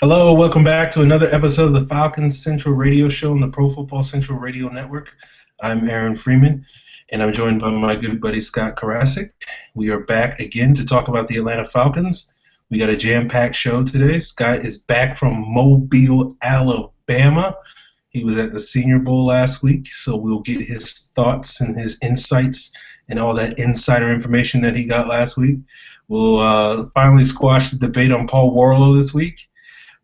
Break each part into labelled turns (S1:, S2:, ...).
S1: Hello, welcome back to another episode of the Falcons Central Radio Show on the Pro Football Central Radio Network. I'm Aaron Freeman, and I'm joined by my good buddy Scott Karasik. We are back again to talk about the Atlanta Falcons. We got a jam-packed show today. Scott is back from Mobile, Alabama. He was at the Senior Bowl last week, so we'll get his thoughts and his insights and all that insider information that he got last week. We'll finally squash the debate on Paul Worrilow this week.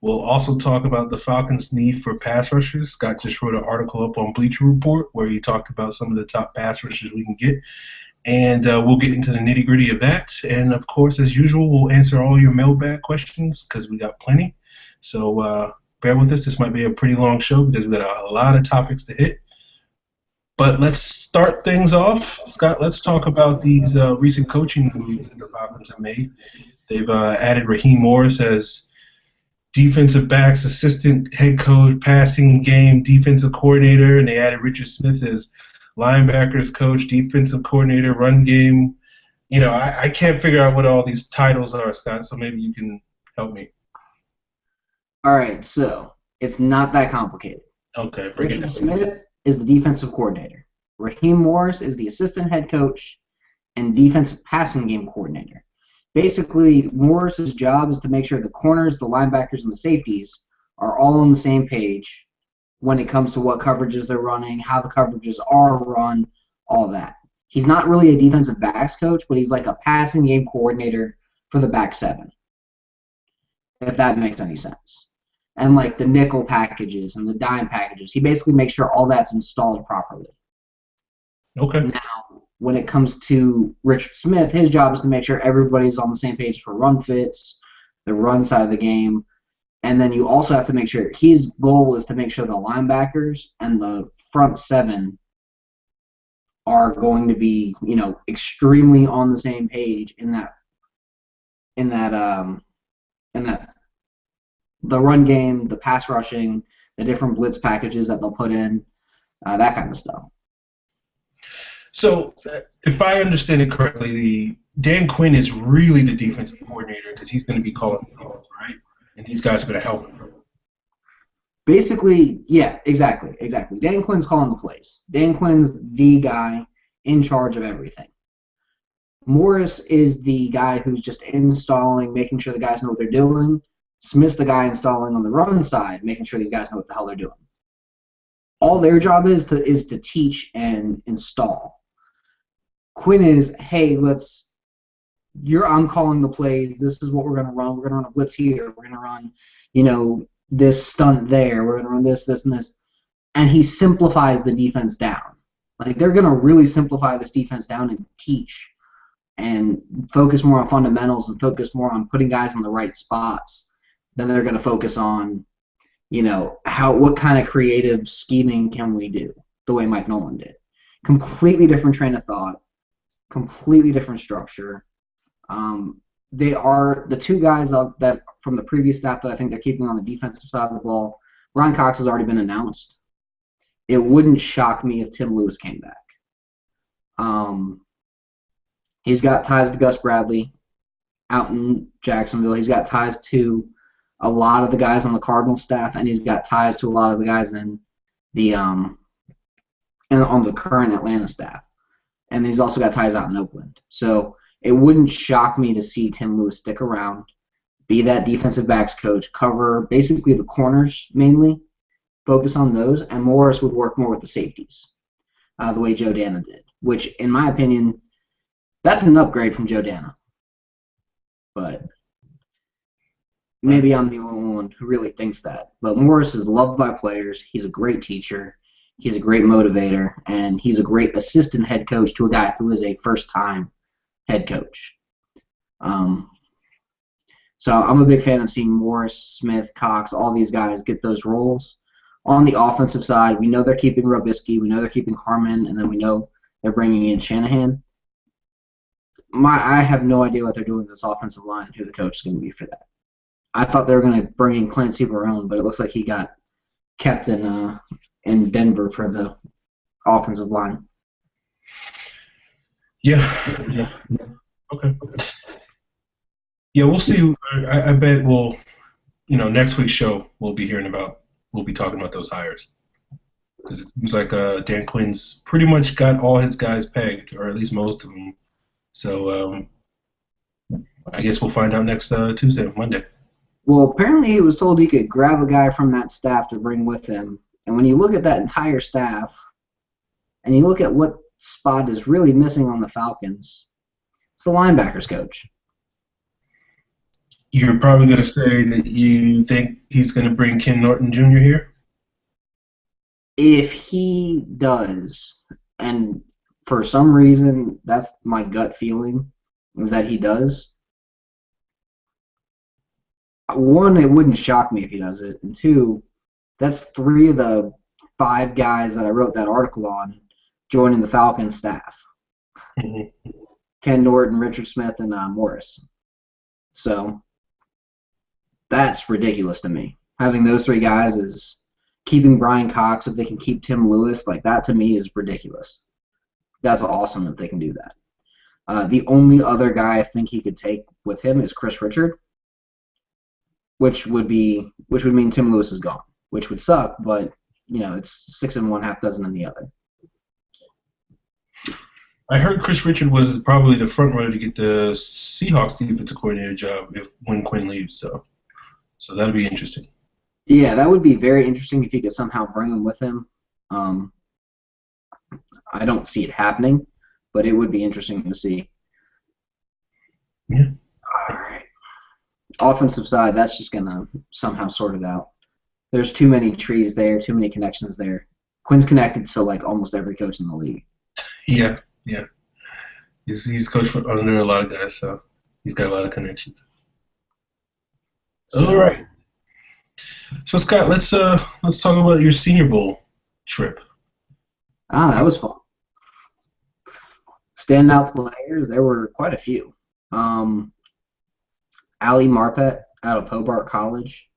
S1: We'll also talk about the Falcons' need for pass rushers. Scott just wrote an article up on Bleacher Report where he talked about some of the top pass rushers we can get. And we'll get into the nitty-gritty of that. And, of course, as usual, we'll answer all your mailbag questions because we got plenty. So bear with us. This might be a pretty long show because we got a lot of topics to hit. But let's start things off. Scott, let's talk about these recent coaching moves that the Falcons have made. They've added Raheem Morris as defensive backs assistant head coach, passing game defensive coordinator, and they added Richard Smith as linebackers coach, defensive coordinator, run game. You know, I can't figure out what all these titles are, Scott, so maybe you can help me.
S2: All right, so it's not that complicated.
S1: Okay.
S2: Richard Smith is the defensive coordinator. Raheem Morris is the assistant head coach and defensive passing game coordinator. Basically, Morris's job is to make sure the corners, the linebackers, and the safeties are all on the same page when it comes to what coverages they're running, how the coverages are run, all that. He's not really a defensive backs coach, but he's like a passing game coordinator for the back seven, if that makes any sense. And like the nickel packages and the dime packages, he basically makes sure all that's installed properly.
S1: Okay.
S2: Now, when it comes to Richard Smith, his job is to make sure everybody's on the same page for run fits, the run side of the game, and then you also have to make sure his goal is to make sure the linebackers and the front seven are going to be, extremely on the same page in that the run game, the pass rushing, the different blitz packages that they'll put in, that kind of stuff.
S1: So, if I understand it correctly, Dan Quinn is really the defensive coordinator because he's going to be calling the calls, right? And these guys are going to help him.
S2: Basically, yeah, exactly. Dan Quinn's calling the plays. Dan Quinn's the guy in charge of everything. Morris is the guy who's just installing, making sure the guys know what they're doing. Smith's the guy installing on the run side, making sure these guys know what the hell they're doing. All their job is to teach and install. Quinn is, hey, I'm calling the plays. This is what we're going to run. We're going to run a blitz here. We're going to run, this stunt there. We're going to run this, and this. And he simplifies the defense down. Like, they're going to really simplify this defense down and teach and focus more on fundamentals and focus more on putting guys in the right spots. Then they're going to focus on, what kind of creative scheming can we do, the way Mike Nolan did. Completely different train of thought. Completely different structure. They are the two guys that from the previous staff that I think they're keeping on the defensive side of the ball. Ryan Cox has already been announced. It wouldn't shock me if Tim Lewis came back. He's got ties to Gus Bradley out in Jacksonville. He's got ties to a lot of the guys on the Cardinals staff, and he's got ties to a lot of the guys in the on the current Atlanta staff. And he's also got ties out in Oakland. So it wouldn't shock me to see Tim Lewis stick around, be that defensive backs coach, cover basically the corners mainly, focus on those, and Morris would work more with the safeties, the way Joe Dana did, which, in my opinion, that's an upgrade from Joe Dana. But maybe I'm the only one who really thinks that. But Morris is loved by players. He's a great teacher. He's a great motivator, and he's a great assistant head coach to a guy who is a first-time head coach. So I'm a big fan of seeing Morris, Smith, Cox, all these guys get those roles. On the offensive side, we know they're keeping Robisky, we know they're keeping Harmon, and then we know they're bringing in Shanahan. I have no idea what they're doing with this offensive line and who the coach is going to be for that. I thought they were going to bring in Clancy Barone, but it looks like he got kept in Denver for the offensive line.
S1: Yeah. Okay. Yeah, we'll see. I bet we'll next week's show we'll be talking about those hires because it seems like Dan Quinn's pretty much got all his guys pegged, or at least most of them. So I guess we'll find out next Tuesday, Monday.
S2: Well, apparently he was told he could grab a guy from that staff to bring with him. And when you look at that entire staff, and you look at what spot is really missing on the Falcons, it's the linebackers coach.
S1: You're probably going to say that you think he's going to bring Ken Norton Jr. here?
S2: If he does, and for some reason that's my gut feeling, is that he does. One, it wouldn't shock me if he does it. And two, that's 3 of the 5 guys that I wrote that article on joining the Falcons staff.
S1: Mm-hmm.
S2: Ken Norton, Richard Smith, and Morris. So that's ridiculous to me. Having those 3 guys is keeping Brian Cox. If they can keep Tim Lewis, like that to me is ridiculous. That's awesome if they can do that. The only other guy I think he could take with him is Chris Richard, which would mean Tim Lewis is gone, which would suck, but it's 6 in one, half dozen in the other.
S1: I heard Chris Richard was probably the front runner to get the Seahawks defensive coordinator job when Quinn leaves, so that'd be interesting.
S2: Yeah, that would be very interesting if he could somehow bring him with him. I don't see it happening, but it would be interesting to see.
S1: Yeah.
S2: All right. Offensive side, that's just gonna somehow sort it out. There's too many trees there, too many connections there. Quinn's connected to like almost every coach in the league.
S1: Yeah. He's coached under a lot of guys, so he's got a lot of connections. All right. So Scott, let's talk about your Senior Bowl trip.
S2: That was fun. Standout players, there were quite a few. Ali Marpet out of Hobart College.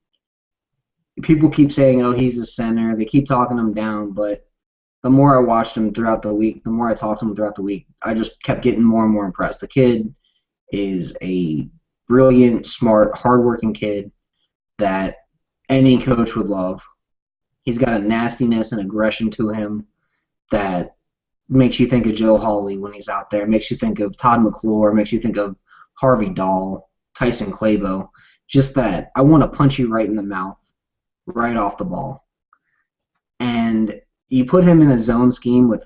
S2: People keep saying, oh, he's a center. They keep talking him down, but the more I watched him throughout the week, the more I talked to him throughout the week, I just kept getting more and more impressed. The kid is a brilliant, smart, hardworking kid that any coach would love. He's got a nastiness and aggression to him that makes you think of Joe Hawley when he's out there, makes you think of Todd McClure, makes you think of Harvey Dahl, Tyson Clabo. Just that I want to punch you right in the mouth, right off the ball. And you put him in a zone scheme with,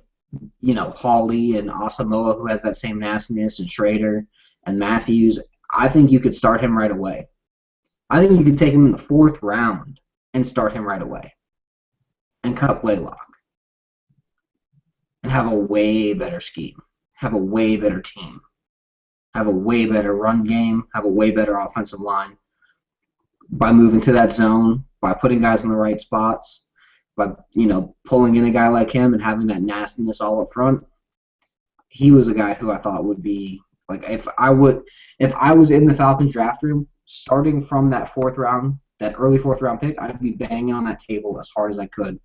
S2: Hawley and Asamoah, who has that same nastiness, and Schrader and Matthews. I think you could start him right away. I think you could take him in the 4th round and start him right away and cut Blaylock and have a way better scheme, have a way better team, have a way better run game, have a way better offensive line by moving to that zone, by putting guys in the right spots, by pulling in a guy like him and having that nastiness all up front. He was a guy who I thought would be like if I was in the Falcons draft room, starting from that 4th round, that early 4th round pick, I'd be banging on that table as hard as I could.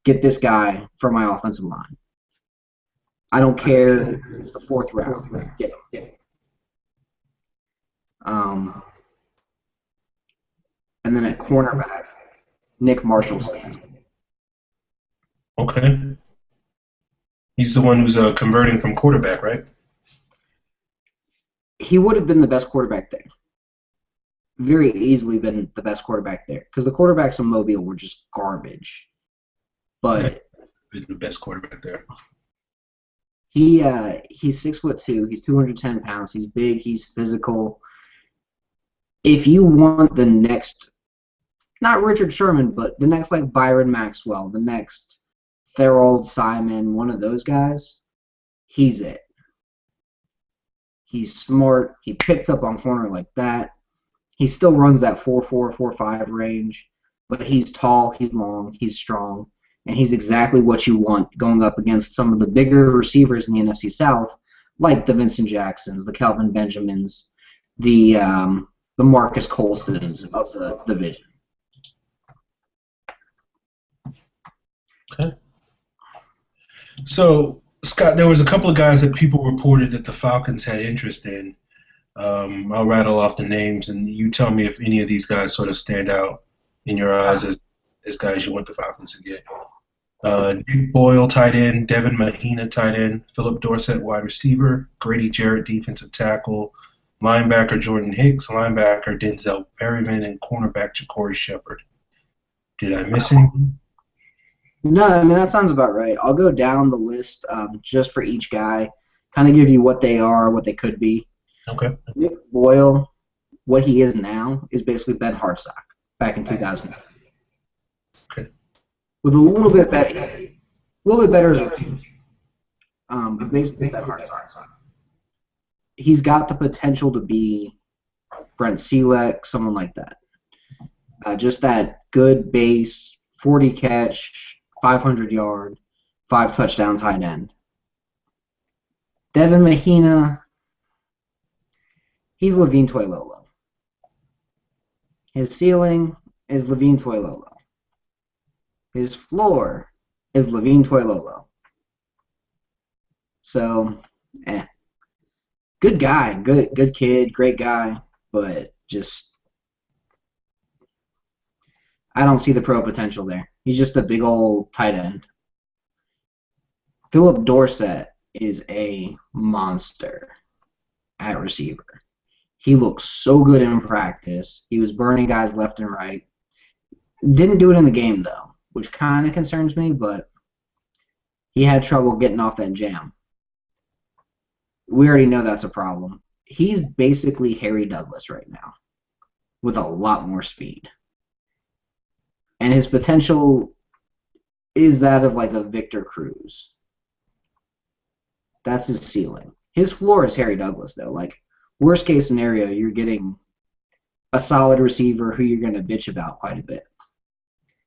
S2: Get this guy for my offensive line. I don't care if it's the 4th round. Get him. And then at cornerback, Nick Marshall.
S1: Okay. He's the one who's converting from quarterback, right?
S2: He would have been the best quarterback there. Very easily been the best quarterback there. Because the quarterbacks in Mobile were just garbage. But
S1: he's the best quarterback there.
S2: He's 6'2", he's 210 pounds, he's big, he's physical. If you want the next, not Richard Sherman, but the next like Byron Maxwell, the next Thorold Simon, one of those guys, he's it. He's smart. He picked up on corner like that. He still runs that 4.4, 4.5 range, but he's tall, he's long, he's strong, and he's exactly what you want going up against some of the bigger receivers in the NFC South, like the Vincent Jacksons, the Kelvin Benjamins, the Marcus Colstons of the division.
S1: Okay. So, Scott, there was a couple of guys that people reported that the Falcons had interest in. I'll rattle off the names, and you tell me if any of these guys sort of stand out in your eyes as guys you want the Falcons to get. Nick Boyle, tight end. Devin Mahina, tight end. Philip Dorsett, wide receiver. Grady Jarrett, defensive tackle. Linebacker Jordan Hicks. Linebacker Denzel Perryman, and cornerback Ja'Cory Shepard. Did I miss anything?
S2: No, I mean that sounds about right. I'll go down the list just for each guy, kind of give you what they are, what they could be.
S1: Okay.
S2: Nick Boyle, what he is now, is basically Ben Hartsock back in 2000.
S1: Okay.
S2: With a little bit better as a rookie. But basically Ben Hartsock. He's got the potential to be Brent Selleck, someone like that. Just that good base, 40 catch, 500 yard, 5 touchdown tight end. Devin Mahina, he's Levine Toilolo. His ceiling is Levine Toilolo. His floor is Levine Toilolo. So, good guy, good kid, great guy, but just I don't see the pro potential there. He's just a big old tight end. Philip Dorsett is a monster at receiver. He looks so good in practice. He was burning guys left and right. Didn't do it in the game, though, which kind of concerns me, but he had trouble getting off that jam. We already know that's a problem. He's basically Harry Douglas right now with a lot more speed. And his potential is that of like a Victor Cruz. That's his ceiling. His floor is Harry Douglas, though. Like, worst case scenario, you're getting a solid receiver who you're going to bitch about quite a bit.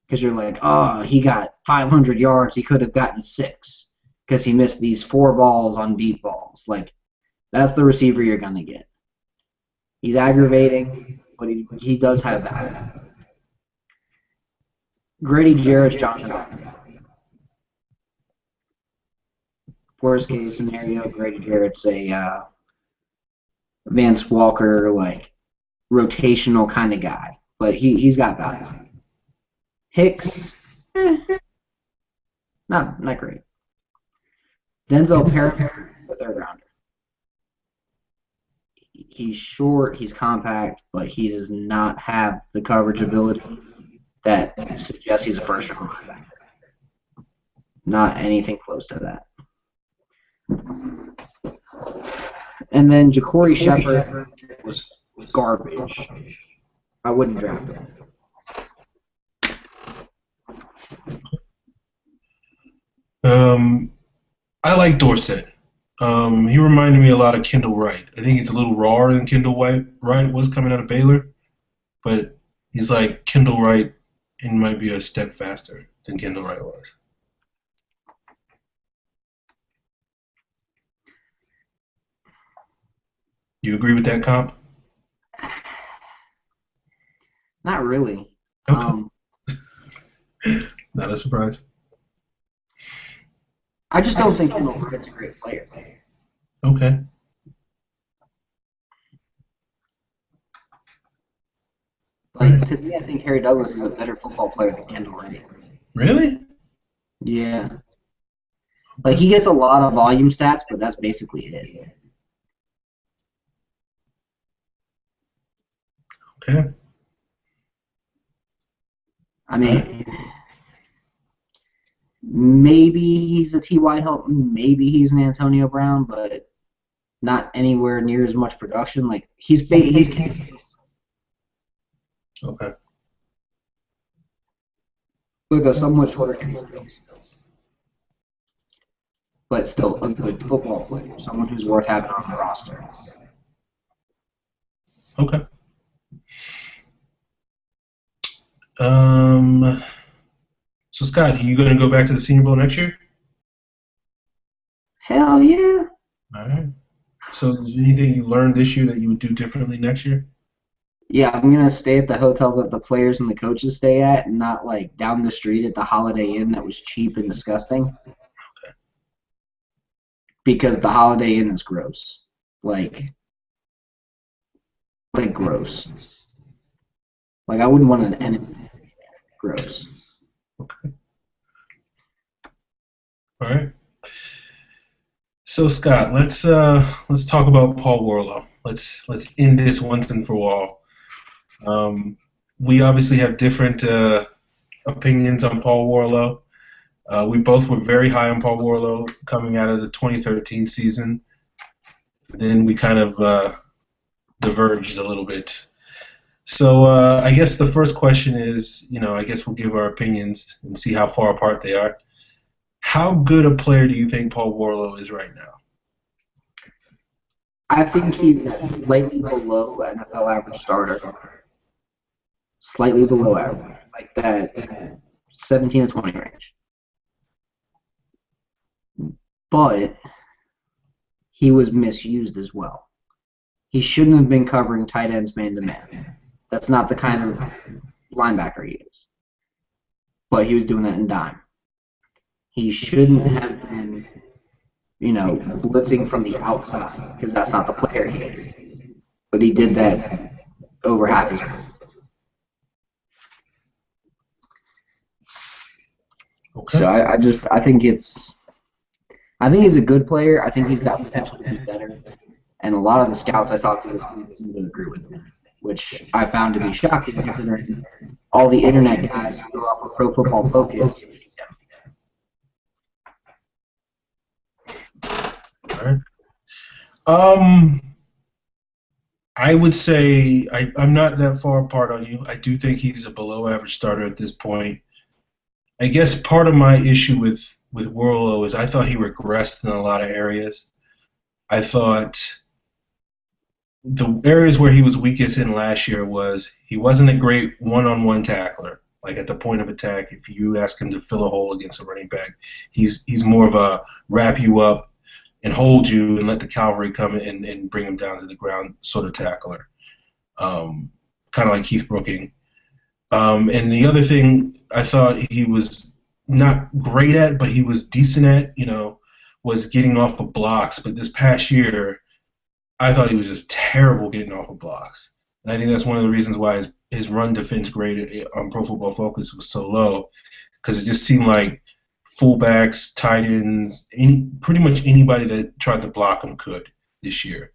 S2: Because you're like, oh, he got 500 yards. He could have gotten 6 because he missed these 4 balls on deep balls. Like, that's the receiver you're going to get. He's aggravating, but he does have that. Grady Jarrett's Johnson. Worst case scenario, Grady Jarrett's a Vance Walker, like, rotational kind of guy. But he's got value. Hicks, not great. Denzel Perryman, the third rounder. He's short, he's compact, but he does not have the coverage ability that suggests he's a first round linebacker. Not anything close to that. And then Ja'Cory Shepard was garbage. I wouldn't draft him.
S1: I like Dorsett. He reminded me a lot of Kendall Wright. I think he's a little rawer than Kendall Wright was coming out of Baylor, but he's like Kendall Wright and might be a step faster than Kendall Wright was. You agree with that comp?
S2: Not really.
S1: Okay. Not a surprise.
S2: I just don't think Kendall Wright's a great player.
S1: Okay.
S2: Like, to me, I think Harry Douglas is a better football player than Kendall Wright.
S1: Really?
S2: Yeah. Like, he gets a lot of volume stats, but that's basically it.
S1: Okay.
S2: I mean, maybe he's a T.Y. Hilton, maybe he's an Antonio Brown, but not anywhere near as much production. Like, he's
S1: Okay.
S2: like a somewhat shorter but still a good football player, someone who's worth having on the roster.
S1: Okay. So Scott, are you going to go back to the Senior Bowl next year?
S2: Hell yeah.
S1: All right. So, is there anything you learned this year that you would do differently next year?
S2: Yeah, I'm going to stay at the hotel that the players and the coaches stay at and not, like, down the street at the Holiday Inn that was cheap and disgusting.
S1: Okay.
S2: Because the Holiday Inn is gross. Like, Like gross. Like I wouldn't want an enemy. Gross.
S1: Okay. All right. So Scott, let's talk about Paul Worrilow. Let's end this once and for all. We obviously have different opinions on Paul Worrilow. We both were very high on Paul Worrilow coming out of the 2013 season. Then we kind of diverged a little bit. So I guess the first question is, I guess we'll give our opinions and see how far apart they are. How good a player do you think Paul Worrilow is right now?
S2: I think he's at slightly below NFL average starter. Slightly below average. Like that 17 to 20 range. But he was misused as well. He shouldn't have been covering tight ends man-to-man. That's not the kind of linebacker he is. But he was doing that in dime. He shouldn't have been, blitzing from the outside, because that's not the player he is. But he did that over half his career.
S1: Okay.
S2: So I think he's a good player. I think he's got potential to be better. And a lot of the scouts I talked to seem to agree with him, which I found to be shocking considering all the internet guys who go off of Pro Football Focus.
S1: All right. I would say I'm not that far apart on you. I do think he's a below average starter at this point. I guess part of my issue with Worrilow is I thought he regressed in a lot of areas. I thought the areas where he was weakest in last year was he wasn't a great one-on-one tackler. Like at the point of attack, if you ask him to fill a hole against a running back, he's more of a wrap you up and hold you and let the cavalry come in and bring him down to the ground sort of tackler. Kind of like Keith Brooking. And the other thing I thought he was not great at, but he was decent at, was getting off of blocks. But this past year, I thought he was just terrible getting off of blocks. And I think that's one of the reasons why his run defense grade on Pro Football Focus was so low, because it just seemed like fullbacks, tight ends, pretty much anybody that tried to block him could this year.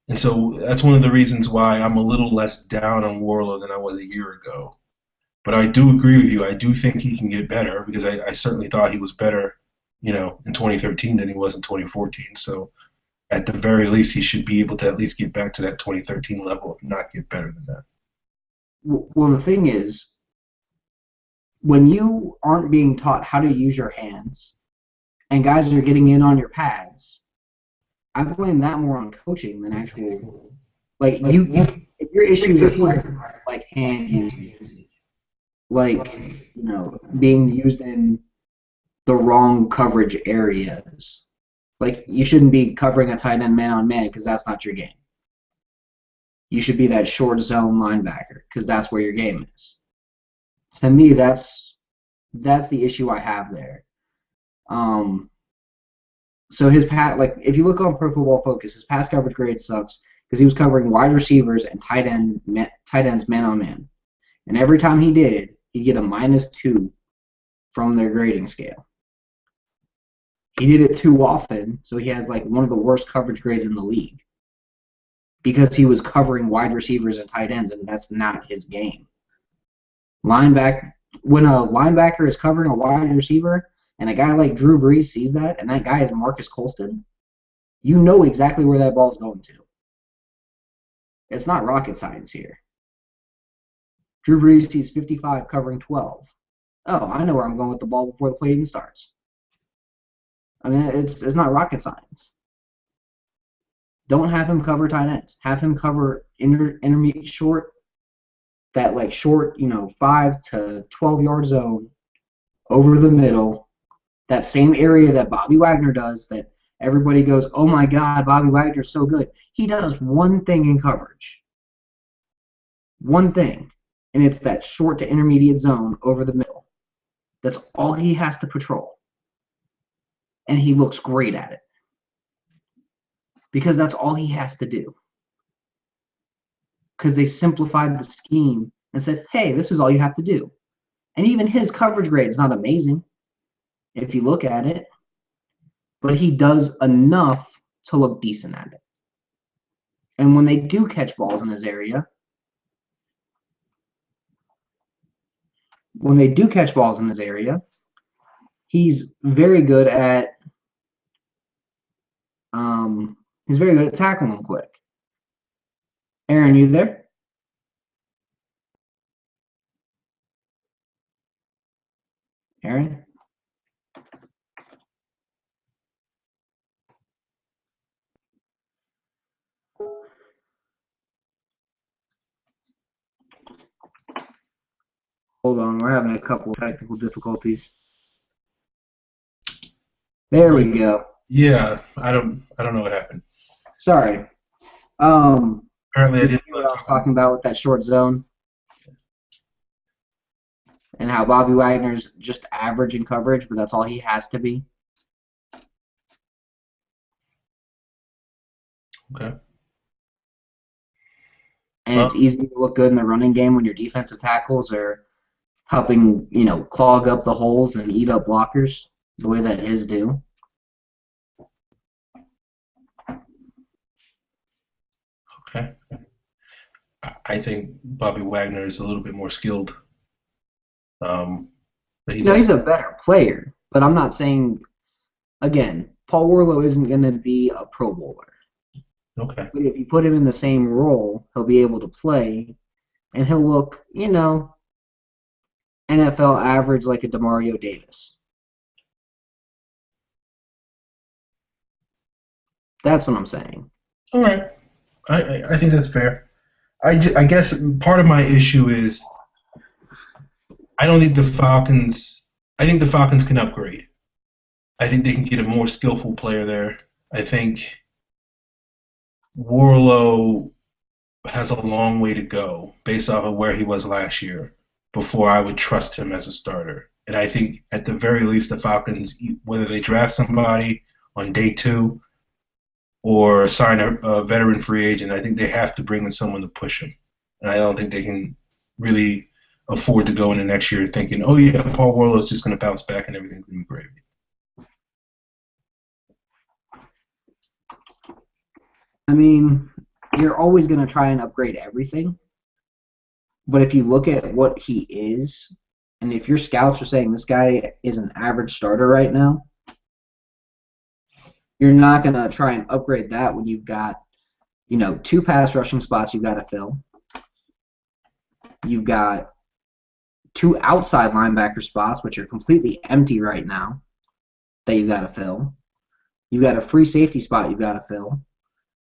S1: And so that's one of the reasons why I'm a little less down on Worrilow than I was a year ago. But I do agree with you. I do think he can get better because I certainly thought he was better, in 2013 than he was in 2014. So at the very least, he should be able to at least get back to that 2013 level, if not get better than that.
S2: Well, the thing is, when you aren't being taught how to use your hands and guys are getting in on your pads, I blame that more on coaching than actual, like, if your issues are like hand use, like, being used in the wrong coverage areas. Like, you shouldn't be covering a tight end man-on-man because that's not your game. You should be that short zone linebacker because that's where your game is. To me, that's the issue I have there. So his if you look on Pro Football Focus, his pass coverage grade sucks because he was covering wide receivers and tight ends man-on-man. And every time he did, he'd get a -2 from their grading scale. He did it too often, so he has one of the worst coverage grades in the league because he was covering wide receivers and tight ends, and that's not his game. When a linebacker is covering a wide receiver and a guy like Drew Brees sees that, and that guy is Marcus Colston, you know exactly where that ball's going to. It's not rocket science here. Drew Brees sees 55 covering 12. Oh, I know where I'm going with the ball before the play even starts. I mean, it's not rocket science. Don't have him cover tight ends. Have him cover intermediate short, that short, 5 to 12 yard zone over the middle, that same area that Bobby Wagner does that everybody goes, oh my God, Bobby Wagner's so good. He does one thing in coverage. One thing. And it's that short to intermediate zone over the middle. That's all he has to patrol. And he looks great at it. Because that's all he has to do. because they simplified the scheme and said, hey, this is all you have to do. And even his coverage grade is not amazing if you look at it, but he does enough to look decent at it. And when they do catch balls in his area, he's very good at tackling them quick. Aaron, you there? Aaron? Hold on, we're having a couple of technical difficulties. There we go.
S1: Yeah, I don't know what happened.
S2: Sorry.
S1: Apparently, I didn't
S2: know what I was talking about with that short zone, and how Bobby Wagner's just average in coverage, but that's all he has to be.
S1: Okay.
S2: And it's easy to look good in the running game when your defensive tackles are helping, clog up the holes and eat up blockers the way that his do.
S1: Okay. I think Bobby Wagner is a little bit more skilled.
S2: He's a better player, but I'm not saying, again, Paul Worrilow isn't going to be a Pro Bowler.
S1: Okay.
S2: But if you put him in the same role, he'll be able to play, and he'll look, NFL average like a Demario Davis. That's what I'm saying.
S1: All right. I think that's fair. I guess part of my issue is I don't think the Falcons. I think the Falcons can upgrade. I think they can get a more skillful player there. I think Worrilow has a long way to go based off of where he was last year before I would trust him as a starter. And I think at the very least the Falcons, whether they draft somebody on day 2 or sign a veteran free agent, I think they have to bring in someone to push him. And I don't think they can really afford to go into next year thinking, oh yeah, Paul Worrilow is just going to bounce back and everything's going to be great.
S2: I mean, you're always going to try and upgrade everything. But if you look at what he is, and if your scouts are saying this guy is an average starter right now, you're not going to try and upgrade that when you've got, 2 pass rushing spots you've got to fill. You've got 2 outside linebacker spots, which are completely empty right now, that you've got to fill. You've got a free safety spot you've got to fill.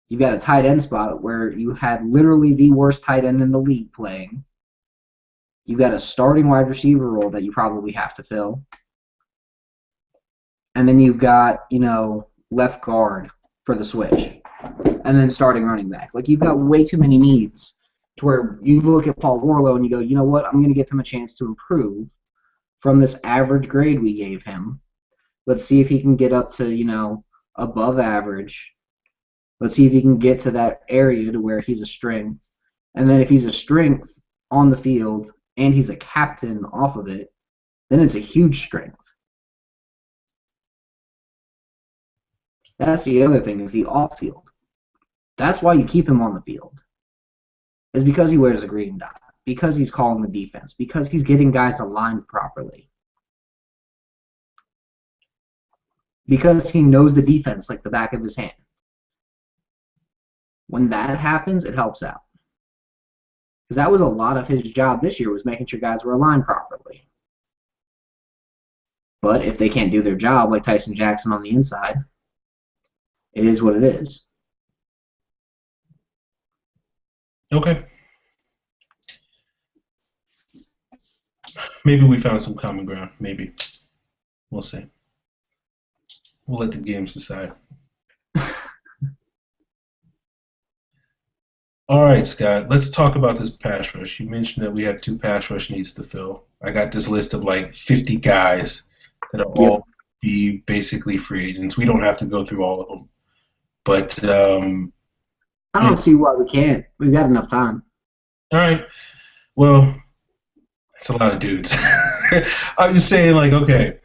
S2: You've got a tight end spot where you had literally the worst tight end in the league playing. You've got a starting wide receiver role that you probably have to fill. And then you've got, left guard for the switch. And then starting running back. Like, you've got way too many needs to where you look at Paul Worrilow and you go, you know what, I'm going to give him a chance to improve from this average grade we gave him. Let's see if he can get up to, above average. Let's see if he can get to that area to where he's a strength. And then if he's a strength on the field and he's a captain off of it, then it's a huge strength. That's the other thing, is the off-field. That's why you keep him on the field. Is because he wears a green dot. Because he's calling the defense. Because he's getting guys aligned properly. Because he knows the defense like the back of his hand. When that happens, it helps out. Because that was a lot of his job this year, was making sure guys were aligned properly. But if they can't do their job, like Tyson Jackson on the inside, it is what it is.
S1: Okay. Maybe we found some common ground. Maybe. We'll see. We'll let the games decide. All right, Scott, let's talk about this pass rush. You mentioned that we have 2 pass rush needs to fill. I got this list of like 50 guys that are all be basically free agents. We don't have to go through all of them. But
S2: I don't see why we can't. We've got enough time.
S1: All right. Well, it's a lot of dudes. I'm just saying, like, okay.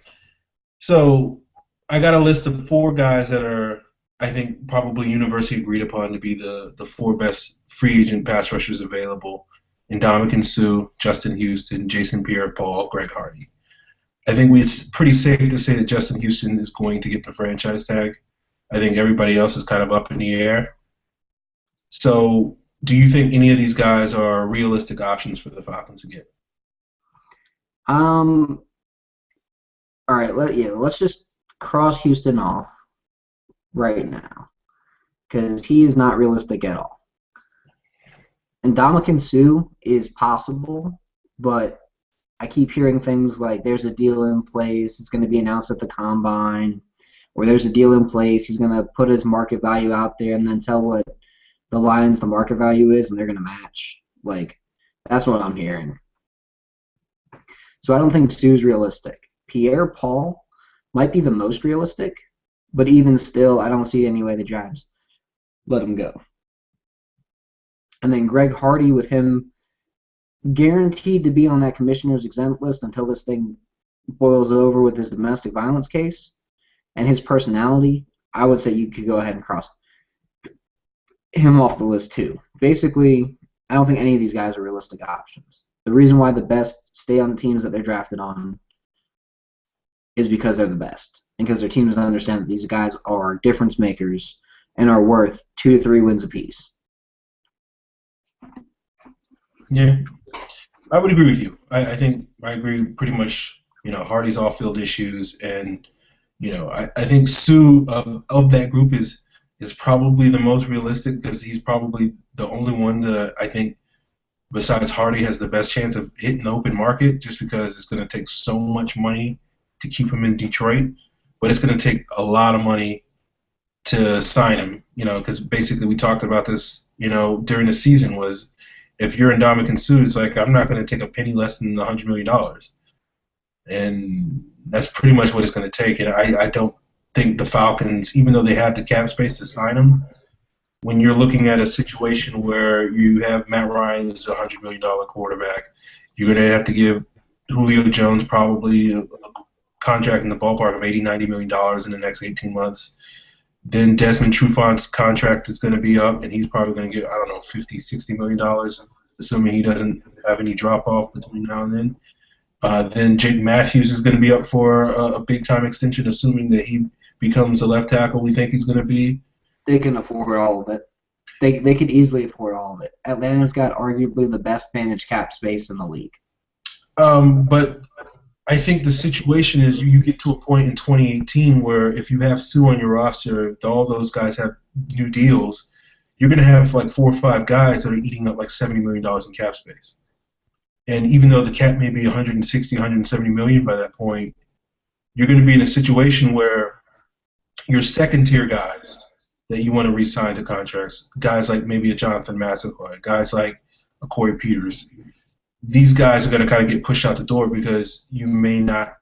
S1: So I got a list of four guys that are, I think, probably universally agreed upon to be the four best free agent pass rushers available: Ndamukong Suh, Justin Houston, Jason Pierre-Paul, Greg Hardy. I think it's pretty safe to say that Justin Houston is going to get the franchise tag. I think everybody else is kind of up in the air. So, do you think any of these guys are realistic options for the Falcons to get?
S2: Um, all right, let's just cross Houston off right now because he is not realistic at all. And Ndamukong Suh is possible, but I keep hearing things like there's a deal in place, it's going to be announced at the combine, or there's a deal in place, he's going to put his market value out there and then tell what the Lions the market value is, and they're going to match. Like, that's what I'm hearing. So I don't think Sue's realistic. Pierre Paul might be the most realistic, but even still, I don't see any way the Giants let him go. And then Greg Hardy, with him guaranteed to be on that commissioner's exempt list until this thing boils over with his domestic violence case and his personality, I would say you could go ahead and cross him off the list too. Basically, I don't think any of these guys are realistic options. The reason why the best stay on the teams that they're drafted on is because they're the best. And because their teams understand that these guys are difference makers and are worth 2 to 3 wins apiece.
S1: Yeah, I would agree with you. I think I agree pretty much. Hardy's off-field issues, and I think Sue of that group is probably the most realistic because he's probably the only one that I think, besides Hardy, has the best chance of hitting the open market. Just because it's going to take so much money to keep him in Detroit, but it's going to take a lot of money to sign him. Because basically we talked about this. During the season was, if you're Ndamukong Suh, it's like, I'm not going to take a penny less than $100 million. And that's pretty much what it's going to take. And I don't think the Falcons, even though they have the cap space to sign him, when you're looking at a situation where you have Matt Ryan, who's a $100 million quarterback, you're going to have to give Julio Jones probably a contract in the ballpark of $80, $90 million in the next 18 months. Then Desmond Trufant's contract is going to be up, and he's probably going to get, I don't know, $50, $60 million, assuming he doesn't have any drop-off between now and then. Then Jake Matthews is going to be up for a big-time extension, assuming that he becomes a left tackle we think he's going to be.
S2: They can afford all of it. They could easily afford all of it. Atlanta's got arguably the best managed cap space in the league.
S1: But I think the situation is you get to a point in 2018 where if you have Sue on your roster, if all those guys have new deals, you're going to have like 4 or 5 guys that are eating up like $70 million in cap space. And even though the cap may be 160, 170 million by that point, you're going to be in a situation where your second-tier guys that you want to re-sign to contracts, guys like maybe a Jonathan Massaquoi, guys like a Corey Peters, these guys are going to kind of get pushed out the door because you may not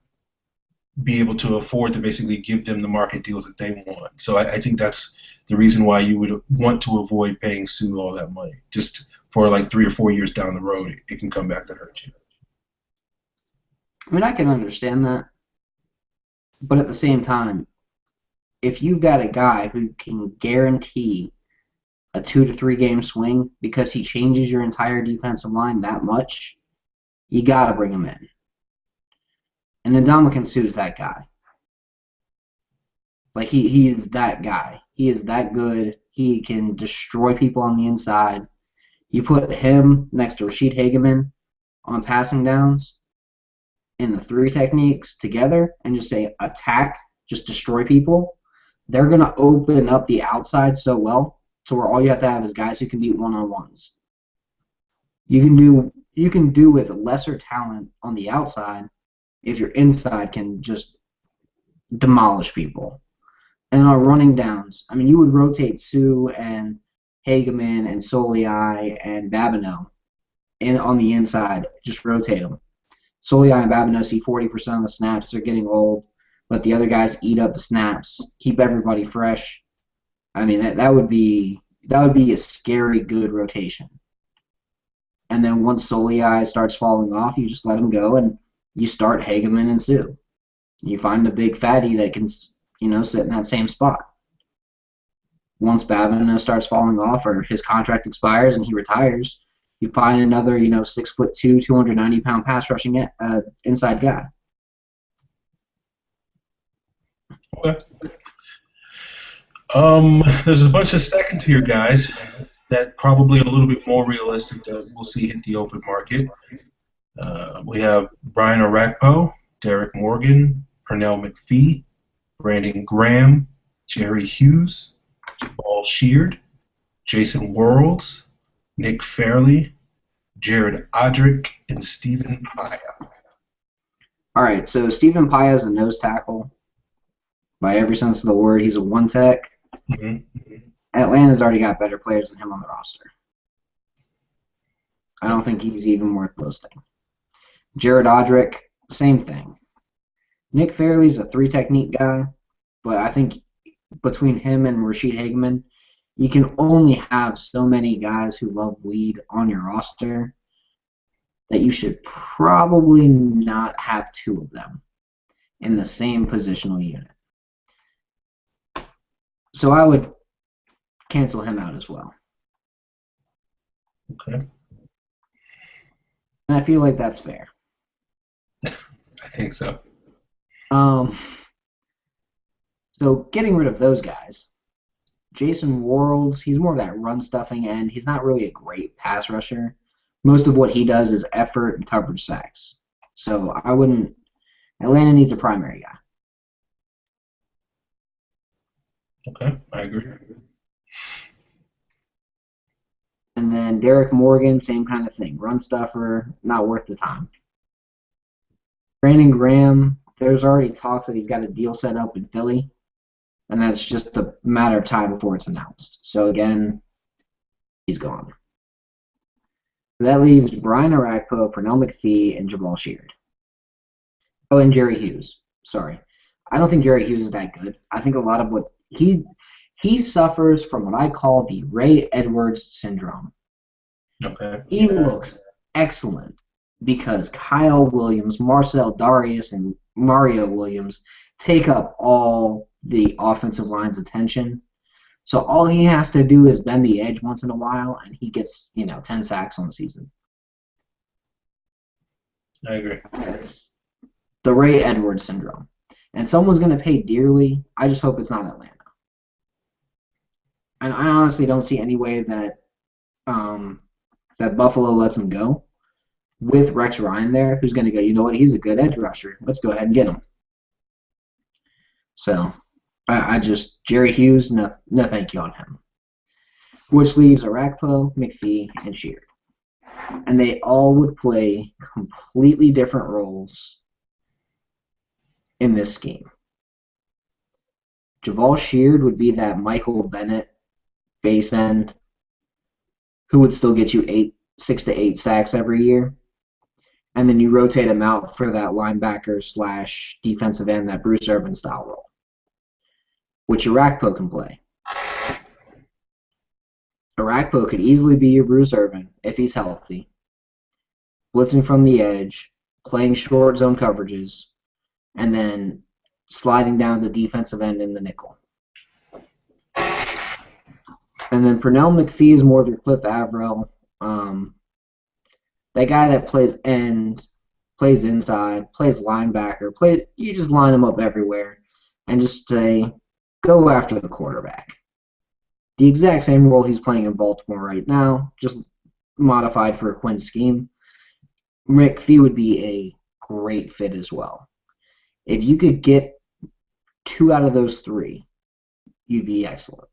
S1: be able to afford to basically give them the market deals that they want. So I think that's the reason why you would want to avoid paying Sue all that money. Just for like 3 or 4 years down the road, it can come back to hurt you.
S2: I mean, I can understand that. But at the same time, if you've got a guy who can guarantee a 2 to 3 game swing because he changes your entire defensive line that much, you got to bring him in. And Ndamukong Suh is that guy. Like, he is that guy. He is that good. He can destroy people on the inside. You put him next to Rashid Hageman on passing downs in the 3 techniques together and just say attack, just destroy people, they're going to open up the outside so well to where all you have to have is guys who can beat one-on-ones. You can do with lesser talent on the outside if your inside can just demolish people. And on running downs, I mean, you would rotate Sue and Hageman and Soliai and Babineau and on the inside, just rotate them. Soliai and Babineau see 40% of the snaps. They're getting old. Let the other guys eat up the snaps. Keep everybody fresh. I mean, that would be a scary good rotation. And then once Soliai starts falling off, you just let him go and you start Hageman and Sue. You find a big fatty that can, sit in that same spot. Once Babineau starts falling off or his contract expires and he retires, you find another, 6'2", 290-pound pass rushing inside guy.
S1: Okay. There's a bunch of second tier guys that probably a little bit more realistic that we'll see hit the open market. We have Brian Orakpo, Derek Morgan, Pernell McPhee, Brandon Graham, Jerry Hughes, Paul Sheard, Jason Worrells, Nick Fairley, Jared Odrick, and Stephen Paya.
S2: All right, so Stephen Paya is a nose tackle. By every sense of the word, he's a one tech.
S1: Mm-hmm.
S2: Atlanta's already got better players than him on the roster. I don't think he's even worth listing. Jared Odrick, same thing. Nick Fairley's a three-technique guy, but I think between him and Rashid Hageman, you can only have so many guys who love weed on your roster that you should probably not have two of them in the same positional unit. So I would cancel him out as well.
S1: Okay.
S2: And I feel like that's fair.
S1: I think so.
S2: So getting rid of those guys, Jason Worrells, he's more of that run stuffing end. He's not really a great pass rusher. Most of what he does is effort and coverage sacks. So I wouldn't. Atlanta needs a primary guy.
S1: Okay, I agree.
S2: And then Derek Morgan, same kind of thing. Run stuffer, not worth the time. Brandon Graham, there's already talks that he's got a deal set up in Philly, and that's just a matter of time before it's announced. So again, he's gone. That leaves Brian Orakpo, Pernell McPhee, and Jamal Sheard. Oh, and Jerry Hughes. Sorry. I don't think Jerry Hughes is that good. I think a lot of what he suffers from what I call the Ray Edwards syndrome.
S1: Okay.
S2: He looks excellent because Kyle Williams, Marcel Darius, and Mario Williams take up all the offensive line's attention. So all he has to do is bend the edge once in a while, and he gets 10 sacks on the season.
S1: I agree.
S2: It's the Ray Edwards syndrome. And someone's going to pay dearly. I just hope it's not Atlanta. And I honestly don't see any way that that Buffalo lets him go with Rex Ryan there, who's going to go, you know what, he's a good edge rusher. Let's go ahead and get him. So I just, Jerry Hughes, no thank you on him. Which leaves Orakpo, McPhee, and Sheard. And they all would play completely different roles in this scheme. Jamal Sheard would be that Michael Bennett base end who would still get you 6 to 8 sacks every year. And then you rotate him out for that linebacker / defensive end, that Bruce Irvin style role, which Orakpo can play. Orakpo could easily be your Bruce Irvin if he's healthy, blitzing from the edge, playing short zone coverages, and then sliding down the defensive end in the nickel. And then Pernell McPhee is more of your Cliff Avril, that guy that plays end, plays inside, plays linebacker, you just line him up everywhere and just say, go after the quarterback. The exact same role he's playing in Baltimore right now, just modified for a Quinn scheme. McPhee would be a great fit as well. If you could get 2 out of those 3, you'd be excellent.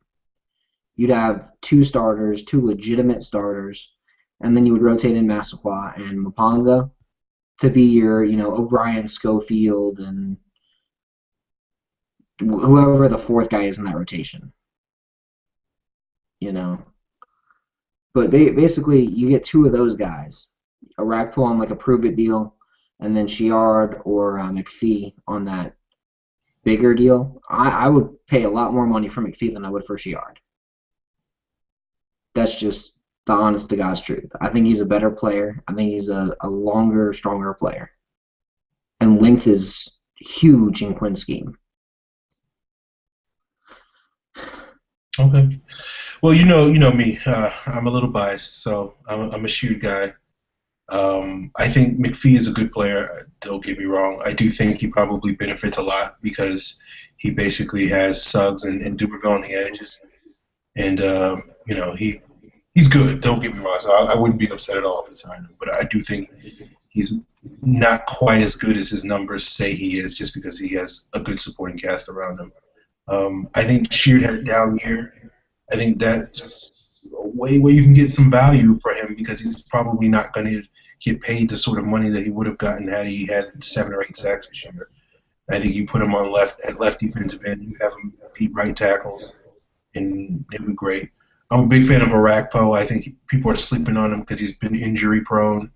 S2: You'd have 2 starters, 2 legitimate starters, and then you would rotate in Massaquoi and Mapanga to be your, O'Brien, Schofield, and whoever the 4th guy is in that rotation. But basically, you get 2 of those guys. Orakpo on like a prove-it deal, and then Sheard or McPhee on that bigger deal. I would pay a lot more money for McPhee than I would for Sheard. That's just The honest to God's truth. I think he's a better player. I think he's a longer, stronger player. And length is huge in Quinn's scheme.
S1: Okay. Well, you know me. I'm a little biased, so I'm a Sheard guy. I think McPhee is a good player. Don't get me wrong. I do think he probably benefits a lot because he basically has Suggs and Duberville on the edges, and he's good. Don't get me wrong. So I wouldn't be upset at all if he signed him, but I do think he's not quite as good as his numbers say he is, just because he has a good supporting cast around him. I think Sheard had a down year. I think that's a way where you can get some value for him because he's probably not going to get paid the sort of money that he would have gotten had he had 7 or 8 sacks this year. I think you put him on left defensive end, you have him beat right tackles, and it would be great. I'm a big fan of Arakpo. I think people are sleeping on him because he's been injury prone.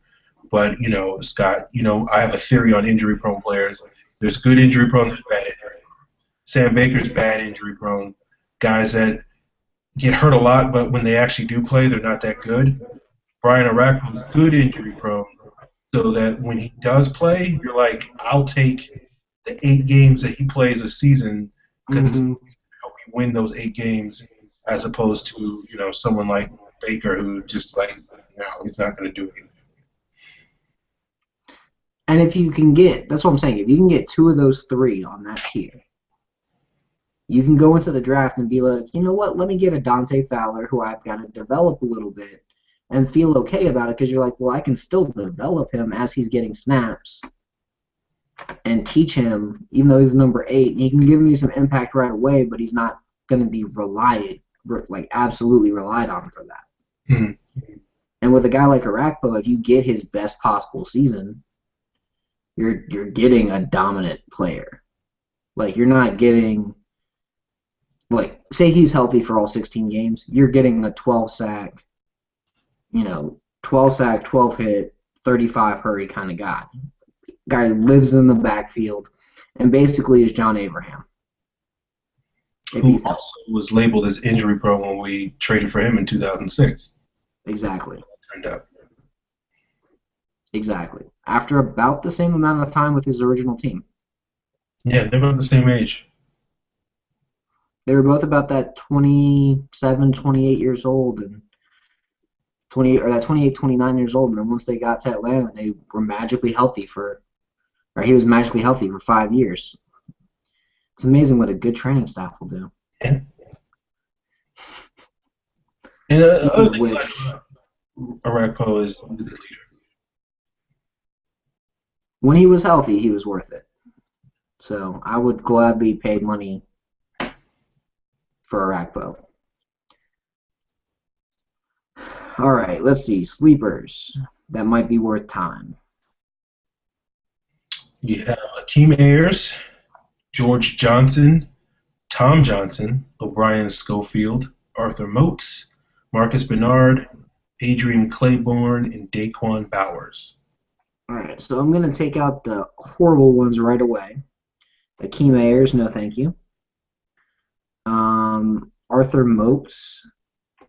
S1: But Scott, I have a theory on injury prone players. There's good injury prone, there's bad injury prone. Sam Baker's bad injury prone. Guys that get hurt a lot, but when they actually do play, they're not that good. Brian Arakpo is good injury prone, so that when he does play, you're like, I'll take the 8 games that he plays a season because
S2: Mm-hmm.
S1: help me win those 8 games, as opposed to someone like Baker who just like no, he's not going to do it.
S2: And if you can get, that's what I'm saying, if you can get 2 of those 3 on that tier, you can go into the draft and be like, you know what, let me get a Dante Fowler who I've got to develop a little bit and feel okay about it because you're like, well, I can still develop him as he's getting snaps and teach him, even though he's number 8, he can give me some impact right away, but he's not going to be absolutely relied on for that.
S1: Mm-hmm.
S2: And with a guy like Arakpo, if you get his best possible season, you're getting a dominant player. Like, you're not getting, like, say he's healthy for all 16 games, you're getting a 12 sack, 12 hit, 35 hurry kind of guy. Guy who lives in the backfield and basically is John Abraham.
S1: Who also was labeled as injury prone when we traded for him in 2006.
S2: Exactly.
S1: Turned out.
S2: Exactly. After about the same amount of time with his original team.
S1: Yeah, they're about the same age.
S2: They were both about that 27, 28 years old, and 28 or that 28, 29 years old, and then once they got to Atlanta, they were magically healthy he was magically healthy for 5 years. It's amazing what a good training staff will do.
S1: Yeah. And other thing like Arakpo is a good leader.
S2: When he was healthy, he was worth it. So I would gladly pay money for Arakpo. All right, let's see. Sleepers that might be worth time.
S1: You have Akeem Ayers, George Johnson, Tom Johnson, O'Brien Schofield, Arthur Moats, Marcus Bernard, Adrian Claiborne, and Daquan Bowers.
S2: All right, so I'm going to take out the horrible ones right away. Akeem Ayers, no thank you. Arthur Moats,